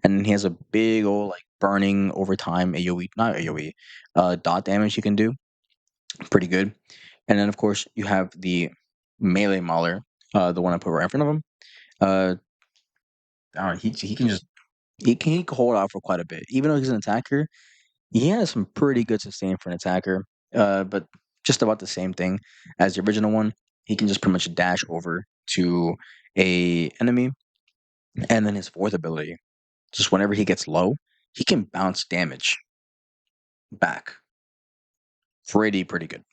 and then he has a big old like burning over time AOE, not AOE, dot damage he can do. Pretty good. And then of course you have the melee mauler, the one I put right in front of him. Uh, I don't know, he can just he can hold out for quite a bit. Even though he's an attacker, he has some pretty good sustain for an attacker. But just about the same thing as the original one. He can just pretty much dash over to a enemy, and then his fourth ability, just whenever he gets low, he can bounce damage back. Pretty good.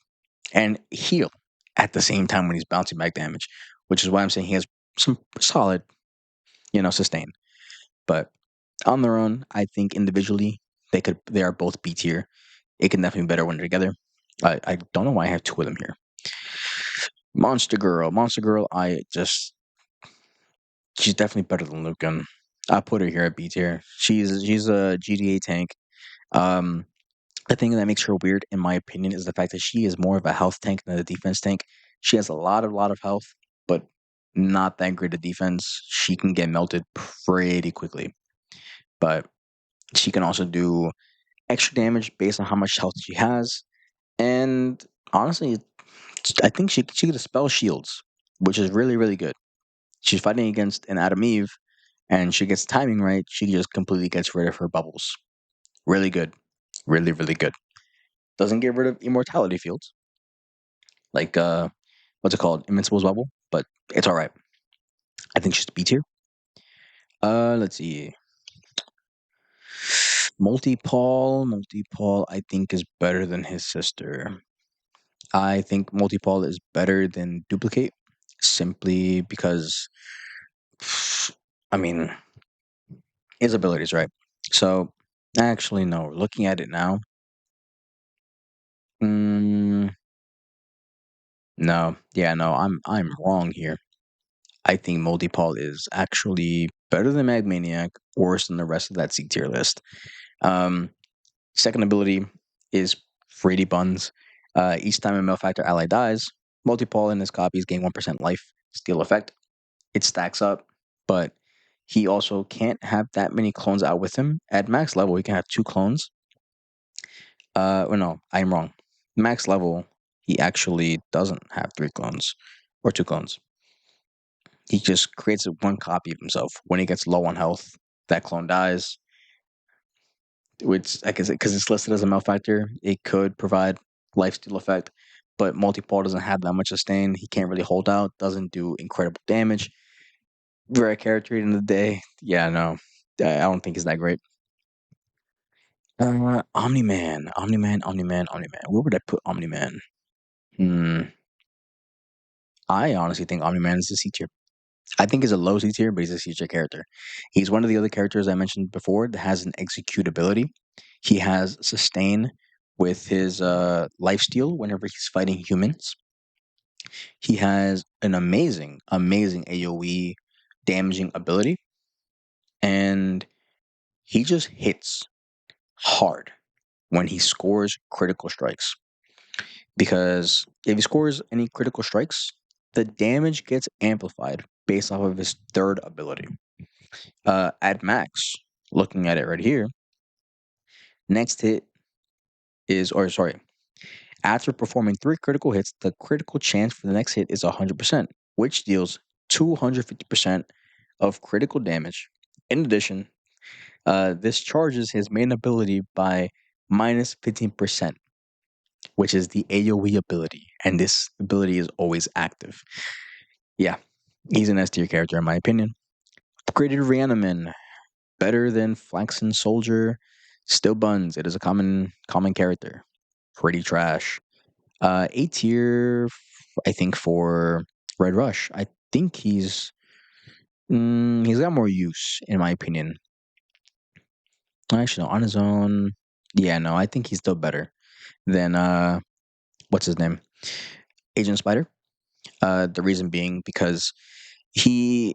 And heal at the same time when he's bouncing back damage, which is why I'm saying he has some solid, sustain. But on their own, I think individually they are both B tier. It can definitely be better when they're together. I don't know why I have two of them here. Monster Girl, she's definitely better than Lucan. I put her here at B tier. She's a GDA tank. Um, the thing that makes her weird, in my opinion, is the fact that she is more of a health tank than a defense tank. She has a lot of health, but not that great of defense. She can get melted pretty quickly, but she can also do extra damage based on how much health she has. And honestly, I think she could dispel shields, which is really good. She's fighting against an Adam Eve, and she gets timing right. She just completely gets rid of her bubbles. Really good, really good. Doesn't get rid of immortality fields like what's it called, Invincible's bubble, but it's all right. I think she's B tier. Let's see. Multi-Paul, I think is better than his sister. I think Multi-Paul is better than Duplicate, simply because, I mean, his abilities, right? So, actually, no. Looking at it now, mm, no, yeah, no, I'm wrong here. I think Multi-Paul is actually better than Magmaniac, worse than the rest of that C tier list. Um, Second ability is Frady Buns. Each time a Malefactor ally dies, Multi-Paul and his copies gain 1% life steal effect. It stacks up, but he also can't have that many clones out with him. At max level, he can have two clones. Or no, I'm wrong. Max level, he actually doesn't have three clones or two clones. He just creates one copy of himself when he gets low on health. that clone dies, which I guess because it's listed as a malefactor, it could provide lifesteal effect. But multi-paw doesn't have that much sustain. He can't really hold out. Doesn't do incredible damage. Rare character in the day. Yeah, no, I don't think he's that great. Omni-Man. Where would I put Omni-Man? Hmm. I honestly think Omni-Man is a C tier. I think he's a low C tier, but he's a C tier character. He's one of the other characters I mentioned before that has an executability. He has sustain with his lifesteal whenever he's fighting humans. He has an amazing AoE damaging ability, and he just hits hard when he scores critical strikes. Because if he scores any critical strikes, the damage gets amplified based off of his third ability. At max, looking at it right here, next hit is, or sorry, after performing 3 critical hits, the critical chance for the next hit is 100%, which deals 250% of critical damage. In addition, this charges his main ability by minus 15%, which is the AoE ability, and this ability is always active. Yeah, he's an S tier character in my opinion. Upgraded Reanimin, better than Flaxen Soldier. Still buns. It is a common character. Pretty trash. A tier, I think for Red Rush. I think he's got more use in my opinion. Actually, no, on his own, yeah, no, I think he's still better than what's his name, Agent Spider. The reason being because he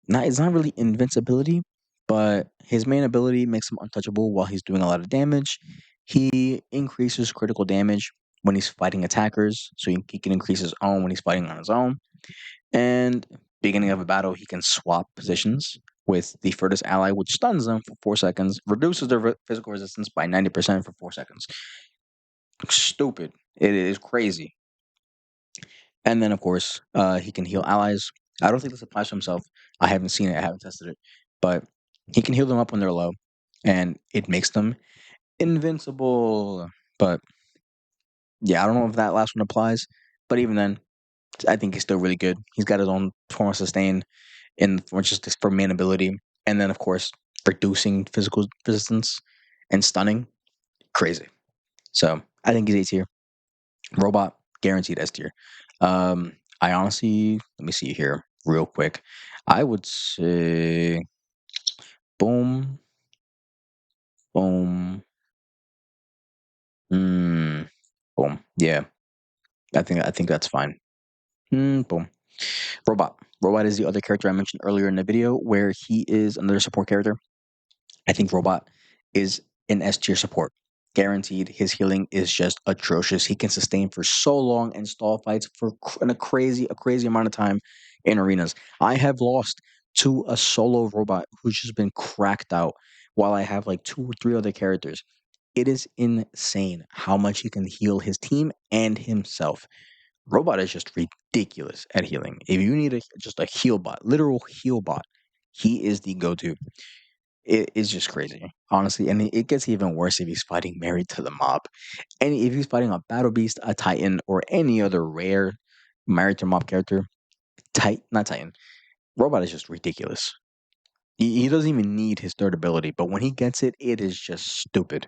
not it's not really invincibility, but his main ability makes him untouchable while he's doing a lot of damage. He increases critical damage when he's fighting attackers, so he can increase his own when he's fighting on his own. And beginning of a battle, he can swap positions with the furthest ally, which stuns them for 4 seconds, reduces their physical resistance by 90% for 4 seconds. Stupid. It is crazy. And then, of course, he can heal allies. I don't think this applies to himself. I haven't seen it. I haven't tested it. But he can heal them up when they're low, and it makes them invincible. But yeah, I don't know if that last one applies. But even then, I think he's still really good. He's got his own form of sustain, which is just for main ability. And then, of course, reducing physical resistance and stunning. Crazy. So I think he's A tier. Robot, guaranteed S tier. I honestly, let me see here real quick. I would say boom, boom, mm, boom. Yeah, I think that's fine. Boom. Robot. Robot is the other character I mentioned earlier in the video, where he is another support character. I think Robot is an S tier support. Guaranteed, his healing is just atrocious. He can sustain for so long and stall fights for a crazy amount of time in arenas. I have lost to a solo robot who's just been cracked out, while I have like 2 or 3 other characters. It is insane how much he can heal his team and himself. Robot is just ridiculous at healing. If you need just a heal bot, literal heal bot, he is the go-to. It is just crazy, honestly, and it gets even worse if he's fighting married to the mob. And if he's fighting a battle beast, a titan, or any other rare married to mob character, not titan, robot is just ridiculous. He doesn't even need his third ability, but when he gets it, it is just stupid.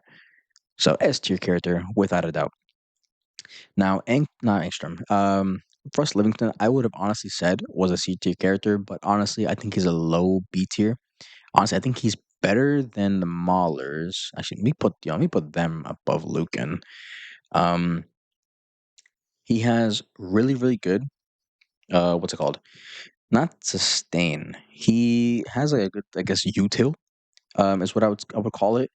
So S tier character without a doubt. Now, not Angstrom. Frost Livingston, I would have honestly said was a C tier character, but honestly, I think he's a low B tier. Honestly, I think he's better than the Maulers. Actually, let me put them above Lucan. He has really good. What's it called? Not sustain. He has like a good, I guess, util. Is what I would call it.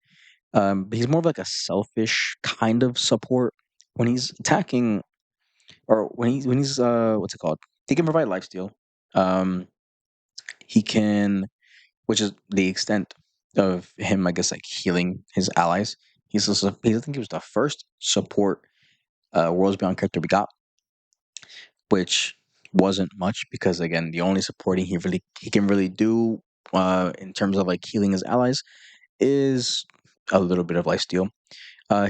But he's more of like a selfish kind of support when he's attacking, or when he's what's it called? He can provide lifesteal. Um, he can, which is the extent of him, I guess, like healing his allies. I think he was the first support Worlds Beyond character we got, which wasn't much because again, the only supporting he can really do in terms of like healing his allies is a little bit of lifesteal.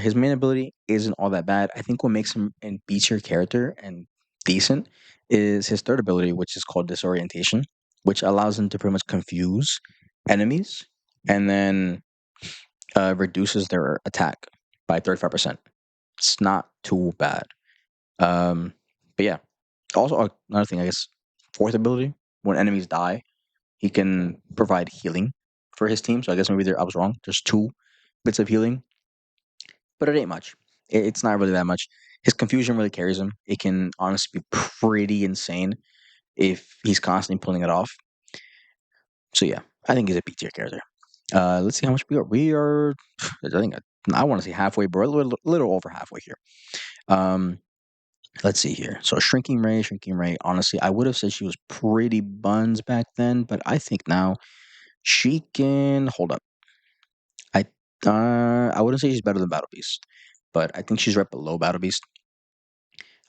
His main ability isn't all that bad. I think what makes him a B tier character and decent is his third ability, which is called Disorientation, which allows him to pretty much confuse enemies and then reduces their attack by 35%. It's not too bad. Um, but yeah, also another thing, I guess, fourth ability, when enemies die, he can provide healing for his team. So I guess maybe I was wrong. There's two bits of healing, but it ain't much. It's not really that much. His confusion really carries him. It can honestly be pretty insane if he's constantly pulling it off. So yeah, I think he's a B tier character. Let's see how much we are. We are, I think I want to say halfway, but we're a little over halfway here. Um, let's see here. So shrinking ray. Honestly, I would have said she was pretty buns back then, but I think now she can hold up. I I wouldn't say she's better than Battle Beast, but I think she's right below Battle Beast.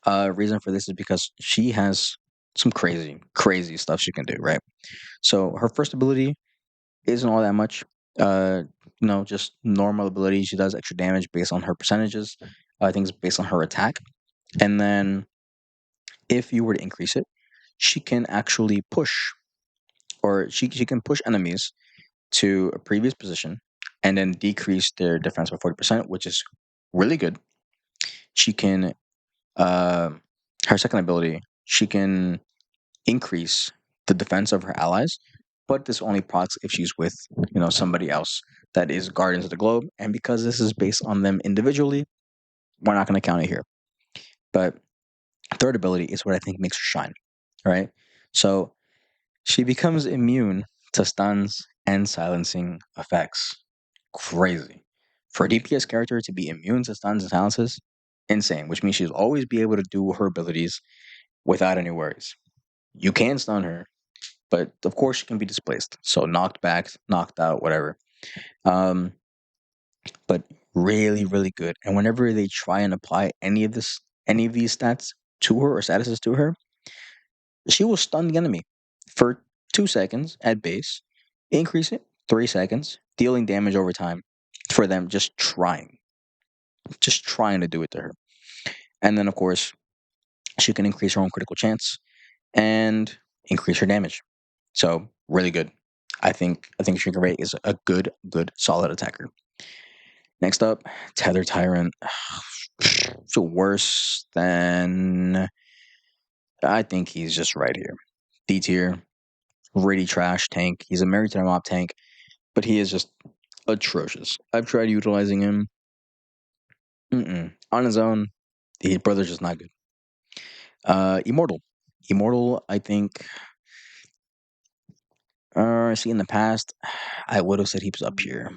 Reason for this is because she has some crazy stuff she can do. Right. So her first ability isn't all that much. Uh, just normal ability. She does extra damage based on her percentages. I think it's based on her attack, and then if you were to increase it, she can actually push, or she can push enemies to a previous position and then decrease their defense by 40%, which is really good. She can, uh, her second ability, she can increase the defense of her allies, but this only procs if she's with, somebody else that is Guardians of the Globe. And because this is based on them individually, we're not going to count it here. But third ability is what I think makes her shine, right? So she becomes immune to stuns and silencing effects. Crazy. For a DPS character to be immune to stuns and silences, insane, which means she'll always be able to do her abilities without any worries. You can stun her, but of course she can be displaced. So knocked back, knocked out, whatever. Um, but really, really good. And whenever they try and apply any of these stats to her or statuses to her, she will stun the enemy for 2 seconds at base, increase it 3 seconds, dealing damage over time for them just trying to do it to her. And then, of course, she can increase her own critical chance and increase her damage. So really good. I think Shrinker Ray is a good solid attacker. Next up, Tether Tyrant. So worse than I think he's just right here. D tier, really trash tank. He's a married to the mob tank, but he is just atrocious. I've tried utilizing him. On his own, the brother's just not good. Immortal. Immortal, I think. See, in the past, I would have said he was up here.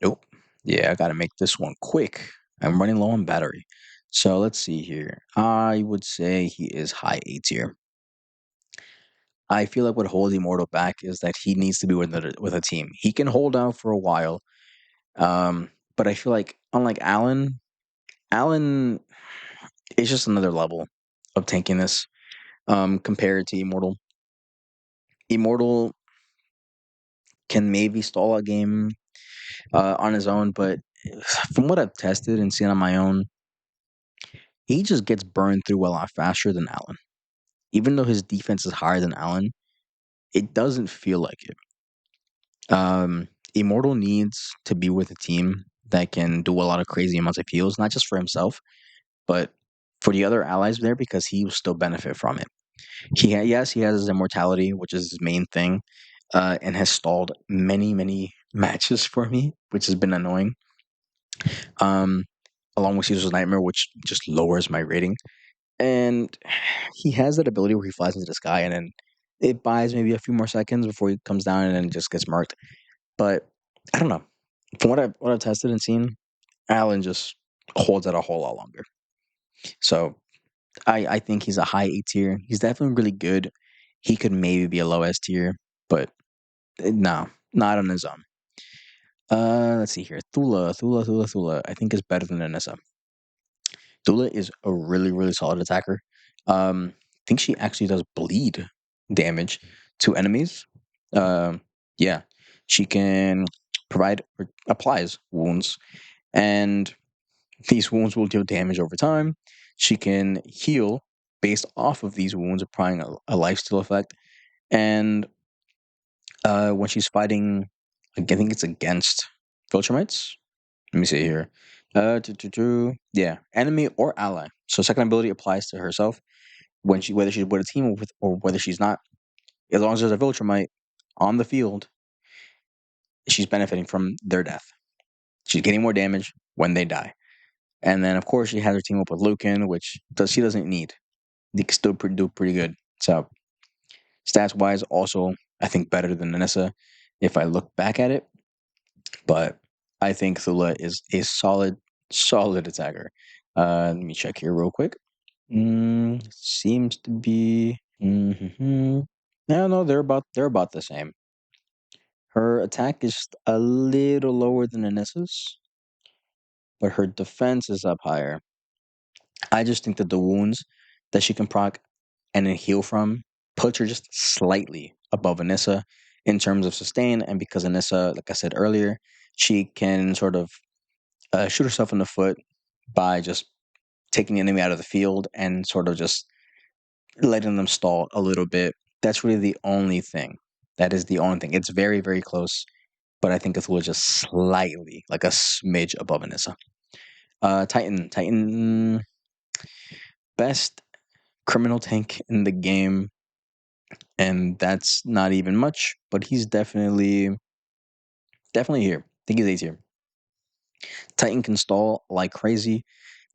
Nope. Yeah, I gotta make this one quick. I'm running low on battery. So let's see here. I would say he is high A tier. I feel like what holds Immortal back is that he needs to be with a team. He can hold out for a while, but I feel like unlike Alan is just another level of tanking this compared to Immortal. Immortal can maybe stall a game on his own, but from what I've tested and seen on my own, he just gets burned through a lot faster than Allen. Even though his defense is higher than Allen, it doesn't feel like it. Immortal needs to be with a team that can do a lot of crazy amounts of heals, not just for himself, but for the other allies there because he will still benefit from it. Yes, he has his immortality, which is his main thing, and has stalled many matches for me, which has been annoying. Um, along with Caesar's Nightmare, which just lowers my rating. And he has that ability where he flies into the sky and then it buys maybe a few more seconds before he comes down and then just gets marked. But I don't know. From what I've tested and seen, Allen just holds out a whole lot longer. So I think he's a high A tier. He's definitely really good. He could maybe be a low S tier, but no, not on his own. Let's see here. Thula, I think is better than Anissa. Thula is a really solid attacker. I think she actually does bleed damage to enemies. Um, yeah, she can provide or applies wounds, and these wounds will deal damage over time. She can heal based off of these wounds, applying a lifesteal effect. And when she's fighting, I think it's against Viltrumites. Let me see here. Yeah, enemy or ally. So second ability applies to herself when she whether she's with a team or whether she's not. As long as there's a Viltrumite on the field, she's benefiting from their death. She's getting more damage when they die. And then of course she has her team up with Lucan, which she doesn't need. They can still do pretty good. So stats wise, also I think better than Nissa if I look back at it. But I think Thula is a solid attacker. Let me check here real quick. Seems to be. No, they're about the same. Her attack is a little lower than Anissa's, but her defense is up higher. I just think that the wounds that she can proc and then heal from puts her just slightly above Anissa in terms of sustain. And because Anissa, like I said earlier, she can sort of shoot herself in the foot by just taking the enemy out of the field and sort of just letting them stall a little bit. That's really the only thing. That is the only thing. It's very, very close, but I think Cthulhu is just slightly, like a smidge above Anissa. Titan, best criminal tank in the game, and that's not even much, but he's definitely here. I think he's A tier. Titan can stall like crazy,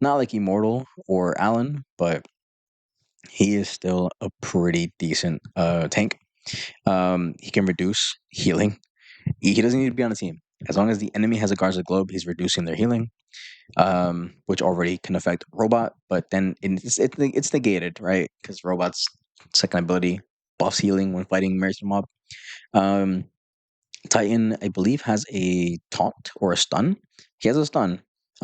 not like Immortal or Allen, but he is still a pretty decent tank. He can reduce healing. He doesn't need to be on the team. As long as the enemy has a Guards of the Globe, he's reducing their healing, which already can affect Robot, but then it's negated, right? Because Robot's second ability buffs healing when fighting Mercy Mob. Um, Titan, I believe, has a taunt or a stun. He has a stun.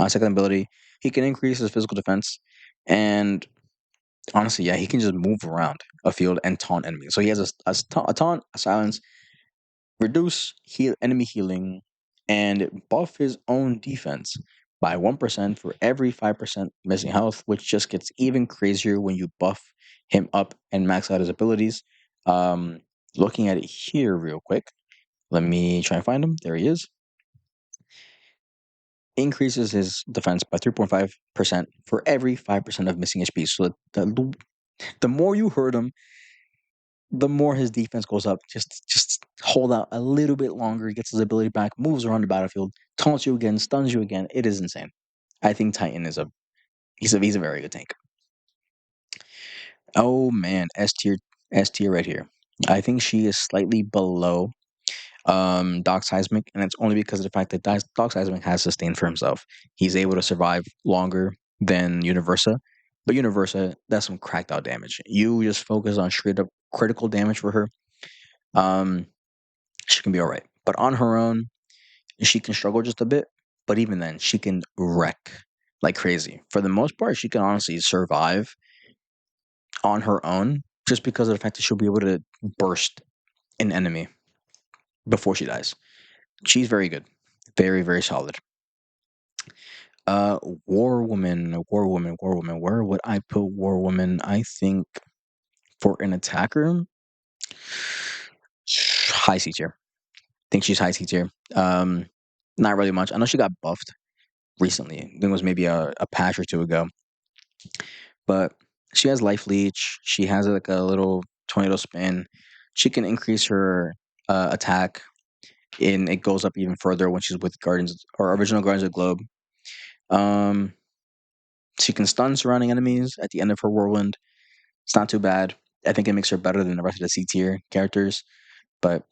Second ability, he can increase his physical defense, and honestly, yeah, he can just move around a field and taunt enemies. So he has a taunt, a silence, reduce enemy healing, and buff his own defense by 1% for every 5% missing health, which just gets even crazier when you buff him up and max out his abilities. Um, Looking at it here real quick, let me try and find him. There he is. Increases his defense by 3.5% for every 5% of missing HP. So the more you hurt him, the more his defense goes up. Just hold out a little bit longer, he gets his ability back, moves around the battlefield, taunts you again, stuns you again. It is insane. I think Titan is he's a very good tank. Oh man, S tier right here. I think she is slightly below Doc Seismic, and it's only because of the fact that Doc Seismic has sustained for himself. He's able to survive longer than Universa. But Universa, that's some cracked out damage. You just focus on straight up critical damage for her. Um, she can be all right. But on her own, she can struggle just a bit. But even then, she can wreck like crazy. For the most part, she can honestly survive on her own just because of the fact that she'll be able to burst an enemy before she dies. She's very good. Very, very solid. War Woman, War Woman, War Woman. Where would I put War Woman? I think for an attacker, high C tier. Think she's high C tier. Not really much. I know she got buffed recently. I think it was maybe a patch or two ago. But she has life leech. She has like a little tornado spin. She can increase her attack, and it goes up even further when she's with Guardians or original Guardians of the Globe. Um, she can stun surrounding enemies at the end of her whirlwind. It's not too bad. I think it makes her better than the rest of the C tier characters. But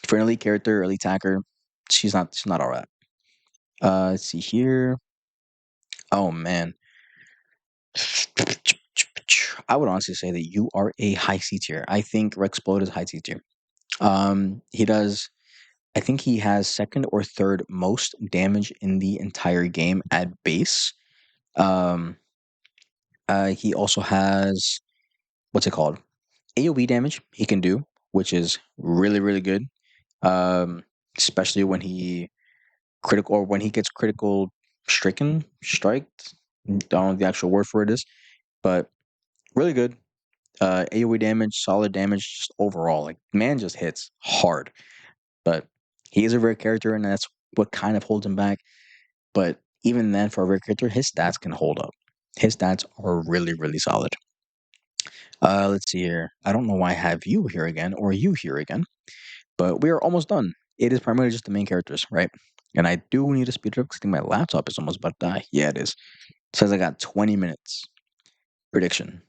for an elite character, elite attacker, she's not all right. Let's see here. Oh man. I would honestly say that you are a high C tier. I think Rexplode is high C tier. He does. I think he has second or third most damage in the entire game at base. Um, he also has what's it called? AOE damage he can do which is really, really good. Um, Especially when he gets critical stricken, striked. I don't know what the actual word for it is, but really good. AoE damage, solid damage, just overall. Like man just hits hard. But he is a rare character, and that's what kind of holds him back. But even then, for a rare character, his stats can hold up. His stats are really, really solid. Let's see here. I don't know why I have you here again or you here again, but we are almost done. It is primarily just the main characters, right? And I do need to speed it up because I think my laptop is almost about to die. Yeah, it is. It says I got 20 minutes. Prediction.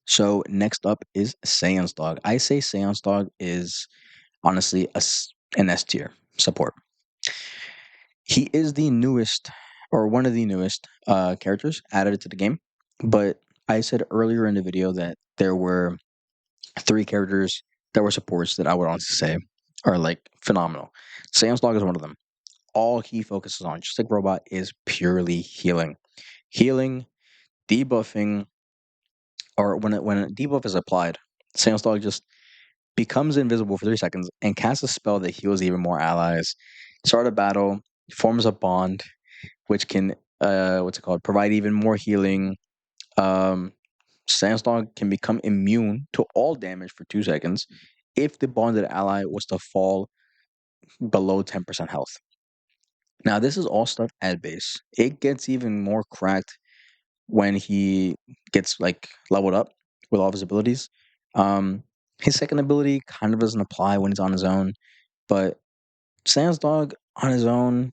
So next up is Seance Dog. I say Seance Dog is honestly an S tier support. He is the newest or one of the newest characters added to the game. But I said earlier in the video that there were three characters that were supports that I would honestly say are like phenomenal. Sam's Dog is one of them. All he focuses on, just like Robot, is purely healing. Healing, debuffing, or when a debuff is applied, Sam's Dog just becomes invisible for 3 seconds and casts a spell that heals even more allies. Start a battle, forms a bond, which can what's it called? Provide even more healing. Um, Sandstorm can become immune to all damage for 2 seconds if the bonded ally was to fall below 10% health. Now, this is all stuff at base. It gets even more cracked when he gets like leveled up with all of his abilities. Um, his second ability kind of doesn't apply when he's on his own, but Sandsdog on his own,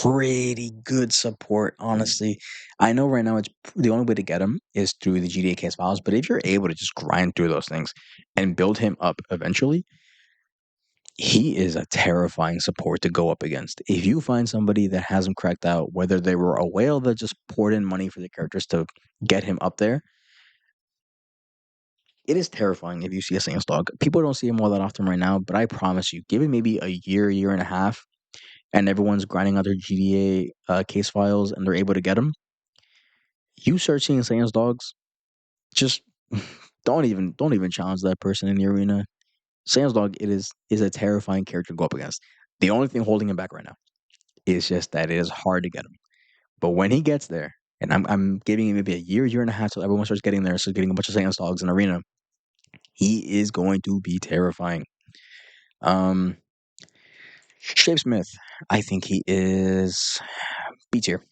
pretty good support, honestly. I know right now it's the only way to get him is through the GTA case files, but if you're able to just grind through those things and build him up eventually, he is a terrifying support to go up against. If you find somebody that has him cracked out, whether they were a whale that just poured in money for the characters to get him up there, it is terrifying if you see a Saints dog. People don't see him all that often right now, but I promise you, give it maybe a year and a half, and everyone's grinding out their GTA case files and they're able to get him. You start seeing Saints dogs, just don't even challenge that person in the arena. Sans Dog is a terrifying character to go up against. The only thing holding him back right now is just that it is hard to get him. But when he gets there, and I'm giving him maybe a year and a half till everyone starts getting there, so getting a bunch of Sans Dogs in arena, he is going to be terrifying. Um Smith, I think he is B tier.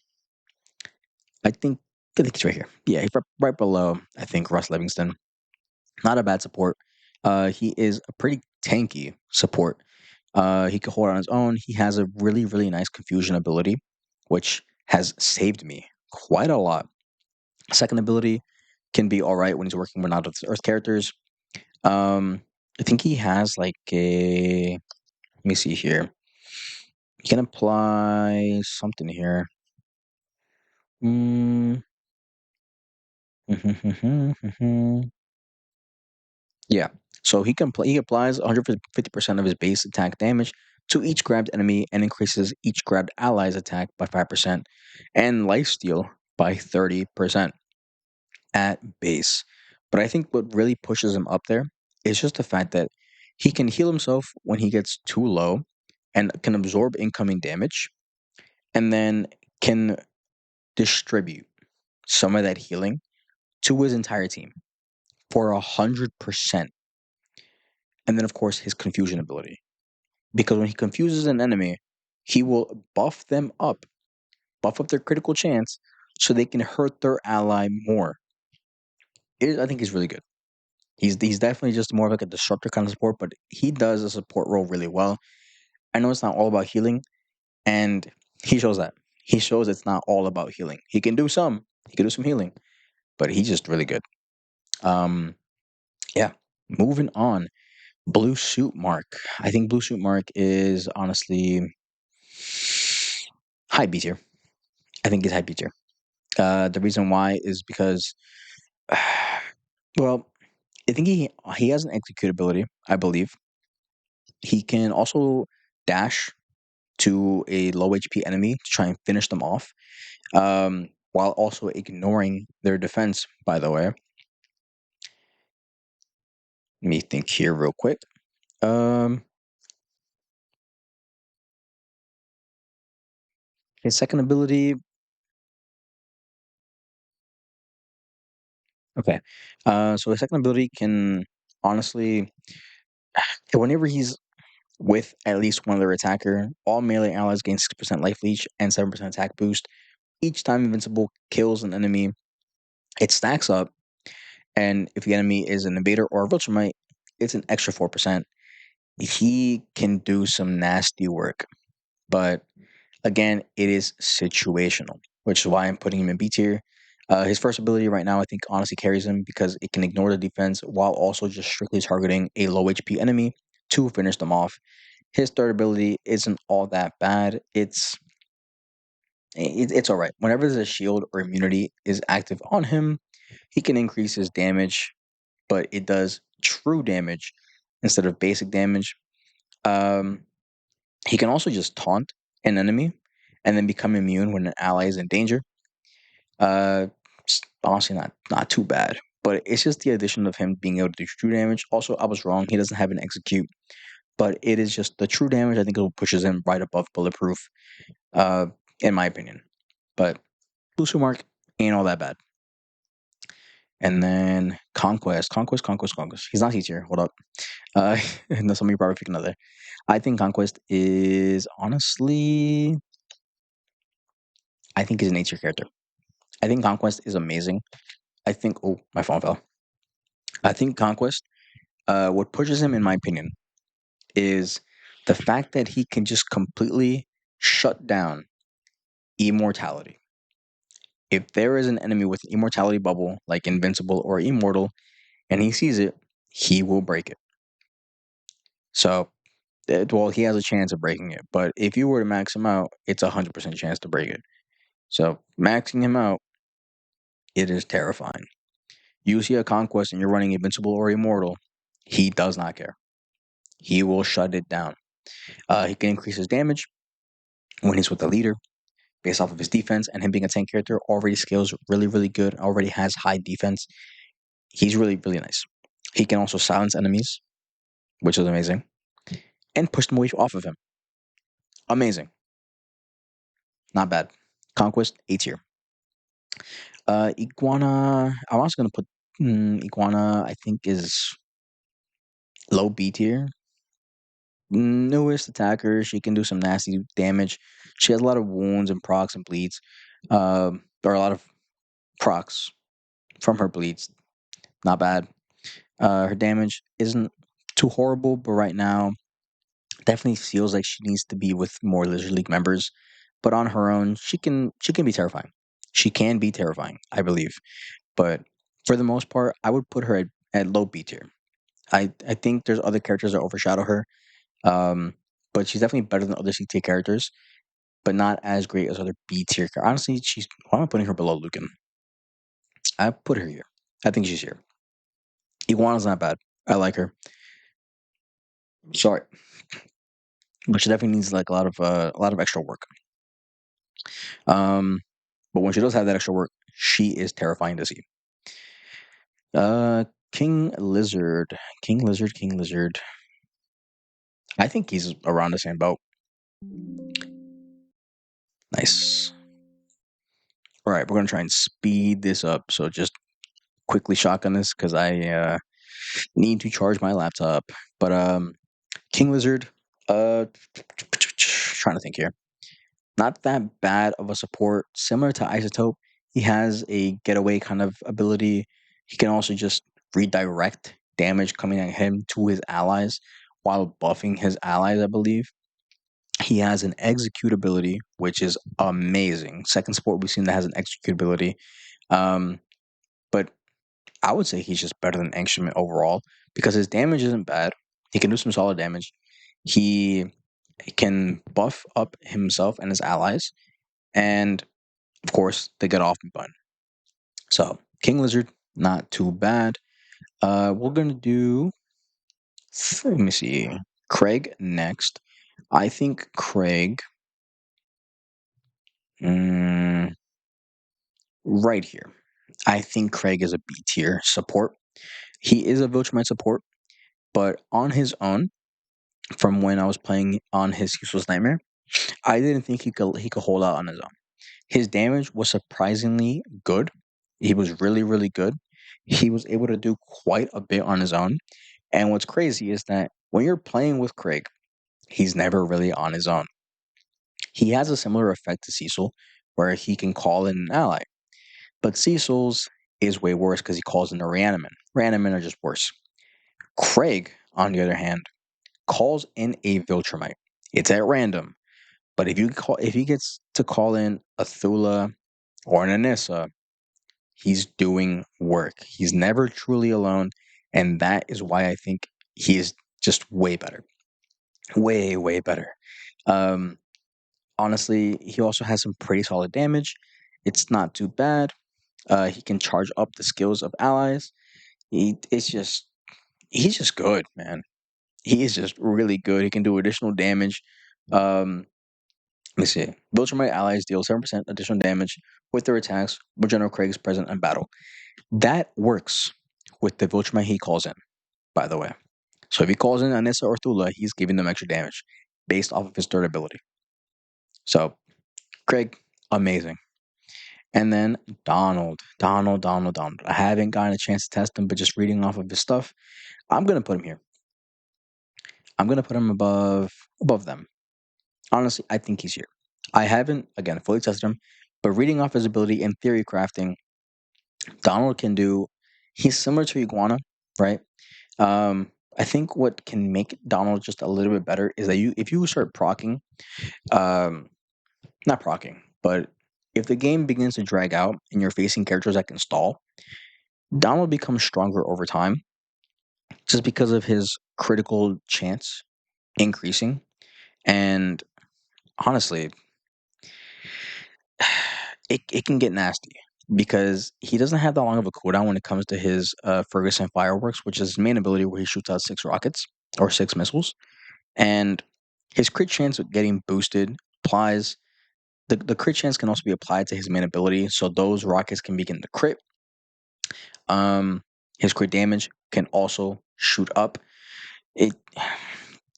I think he's right here. Yeah, he's right below, I think, Russ Livingston. Not a bad support. He is a pretty tanky support. He can hold on his own. He has a really, really nice confusion ability, which has saved me quite a lot. Second ability can be all right when he's working with out of Earth characters. I think he has like a. Let me see here. He can apply something here. Mm. Yeah. So he applies 150% of his base attack damage to each grabbed enemy and increases each grabbed ally's attack by 5% and lifesteal by 30% at base. But I think what really pushes him up there is just the fact that he can heal himself when he gets too low and can absorb incoming damage and then can distribute some of that healing to his entire team for 100%. And then, of course, his confusion ability. Because when he confuses an enemy, he will buff up their critical chance so they can hurt their ally more. I think he's really good. He's definitely just more of like a disruptor kind of support, but he does a support role really well. I know it's not all about healing, and he shows that. He shows it's not all about healing. He can do some. He can do some healing, but he's just really good. Um, yeah. Moving on. Blue Suit Mark. I think Blue Suit Mark is honestly high B tier. I think he's high B tier. The reason why is because, well, I think he has an executability. I believe he can also dash to a low HP enemy to try and finish them off, while also ignoring their defense. By the way, Let me think here real quick. Um, his second ability. Okay. So his second ability can honestly, whenever he's with at least one other attacker, all melee allies gain 6% life leech and 7% attack boost. Each time Invincible kills an enemy, it stacks up. And if the enemy is an invader or a Viltrumite, it's an extra 4%. He can do some nasty work. But again, it is situational, which is why I'm putting him in B tier. His first ability right now, I think, honestly carries him because it can ignore the defense while also just strictly targeting a low HP enemy to finish them off. His third ability isn't all that bad. It's all right. Whenever there's a shield or immunity is active on him, he can increase his damage, but it does true damage instead of basic damage. Um, he can also just taunt an enemy and then become immune when an ally is in danger. Uh, Honestly, not too bad, but it's just the addition of him being able to do true damage. Also, I was wrong; he doesn't have an execute, but it is just the true damage. I think it pushes him right above bulletproof, uh, in my opinion. But Booster Mark ain't all that bad. And then Conquest. He's not C tier. Hold up. No, somebody probably pick another. I think Conquest is honestly, I think he's an A tier character. I think Conquest is amazing. I think, oh, my phone fell. I think Conquest, what pushes him, in my opinion, is the fact that he can just completely shut down immortality. If there is an enemy with an immortality bubble, like Invincible or Immortal, and he sees it, he will break it. So, well, he has a chance of breaking it. But if you were to max him out, it's a 100% chance to break it. So, maxing him out, it is terrifying. You see a Conquest and you're running Invincible or Immortal, he does not care. He will shut it down. He can increase his damage when he's with the leader based off of his defense, and him being a tank character already scales really, really good, already has high defense. He's really, really nice. He can also silence enemies, which is amazing, and push them away off of him. Amazing. Not bad. Conquest, A tier. Iguana, I'm also going to put Iguana, I think, is low B tier. Newest attacker. She can do some nasty damage. She has a lot of wounds and procs and bleeds. There are a lot of procs from her bleeds. Not bad. Her damage isn't too horrible, but right now definitely feels like she needs to be with more Lizard League members. But on her own, she can be terrifying. She can be terrifying, I believe. But for the most part, I would put her at low B tier. I think there's other characters that overshadow her. Um, but she's definitely better than other C tier characters, but not as great as other B tier. Honestly, she's why am I putting her below Lucan? I put her here. I think she's here. Iguana's not bad. I like her. Sorry, but she definitely needs like a lot of extra work. Um, but when she does have that extra work, she is terrifying to see. Uh, King Lizard, King Lizard. I think he's around the same boat. Nice. All right, we're gonna try and speed this up. So just quickly shotgun this because I need to charge my laptop. But King Lizard. Uh, trying to think here. Not that bad of a support. Similar to Isotope, he has a getaway kind of ability. He can also just redirect damage coming at him to his allies while buffing his allies, I believe. He has an execute ability, which is amazing. Second support we've seen that has an execute ability. Um, but I would say he's just better than Angstrom overall because his damage isn't bad. He can do some solid damage. He can buff up himself and his allies. And of course, the get off me button. So King Lizard, not too bad. We're gonna do. Let me see. Craig next. I think Craig. Mm, right here. I think Craig is a B tier support. He is a Viltrumite support. But on his own, from when I was playing on his Useless Nightmare, I didn't think he could hold out on his own. His damage was surprisingly good. He was really, really good. He was able to do quite a bit on his own. And what's crazy is that when you're playing with Craig, he's never really on his own. He has a similar effect to Cecil, where he can call in an ally. But Cecil's is way worse because he calls in a Reaniman. Reaniman are just worse. Craig, on the other hand, calls in a Viltrumite. It's at random, but if he gets to call in a Thula or an Anissa, he's doing work. He's never truly alone, and that is why I think he is just way better, way way better. Um, Honestly, he also has some pretty solid damage. It's not too bad. He can charge up the skills of allies. It's just he's just good, man. He is just really good. He can do additional damage. Um, Let me see. Viltrumite allies deal 7% additional damage with their attacks when General Craig is present in battle. That works with the Viltrumite he calls in, by the way. So if he calls in Anissa or Thula, he's giving them extra damage based off of his third ability. So Craig, amazing. And then Donald. I haven't gotten a chance to test him, but just reading off of his stuff, I'm gonna put him here. I'm gonna put him above them. Honestly, I think he's here. I haven't again fully tested him, but reading off his ability in theory crafting, Donald can do. He's similar to Iguana, right? I think what can make Donald just a little bit better is that if you start procking, um, not procking, but if the game begins to drag out and you're facing characters that can stall, Donald becomes stronger over time just because of his critical chance increasing. And honestly, it can get nasty because he doesn't have that long of a cooldown when it comes to his Ferguson fireworks, which is his main ability where he shoots out 6 rockets or 6 missiles. And his crit chance of getting boosted applies. The crit chance can also be applied to his main ability, so those rockets can begin to crit. His crit damage can also shoot up. It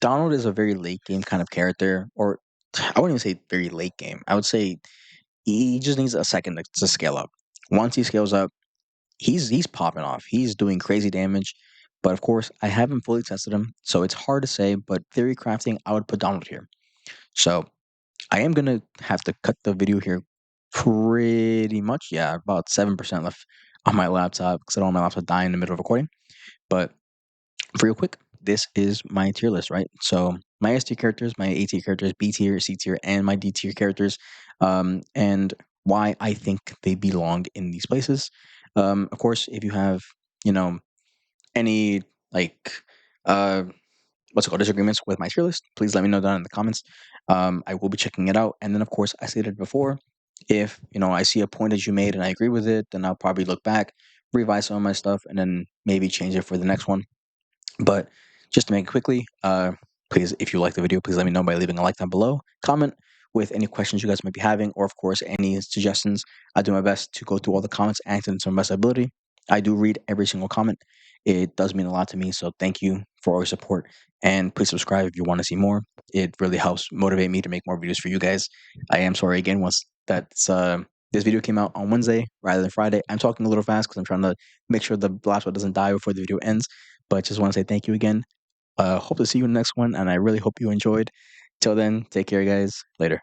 Donald is a very late game kind of character, or I wouldn't even say very late game. I would say he just needs a second to scale up. Once he scales up, he's popping off. He's doing crazy damage. But of course, I haven't fully tested him, so it's hard to say. But theory crafting, I would put Donald here. So I am gonna have to cut the video here pretty much. Yeah, about 7% left on my laptop because I don't want my laptop die in the middle of recording. But real quick, this is my tier list, right? So my S tier characters, my A tier characters, B tier, C tier, and my D tier characters, and why I think they belong in these places. Of course, if you have, you know, any like uh what's it called disagreements with my tier list, please let me know down in the comments. I will be checking it out, and then of course I stated before, if I see a point that you made and I agree with it, then I'll probably look back, revise some of my stuff, and then maybe change it for the next one. But just to make it quickly, please, if you like the video, please let me know by leaving a like down below. Comment with any questions you guys might be having, or of course, any suggestions. I do my best to go through all the comments, answer them to my best ability. I do read every single comment. It does mean a lot to me, so thank you for all your support. And please subscribe if you want to see more. It really helps motivate me to make more videos for you guys. I am sorry again once that's this video came out on Wednesday rather than Friday. I'm talking a little fast because I'm trying to make sure the laptop doesn't die before the video ends. But just want to say thank you again. Hope to see you in the next one, and I really hope you enjoyed. Till then, take care, guys. Later.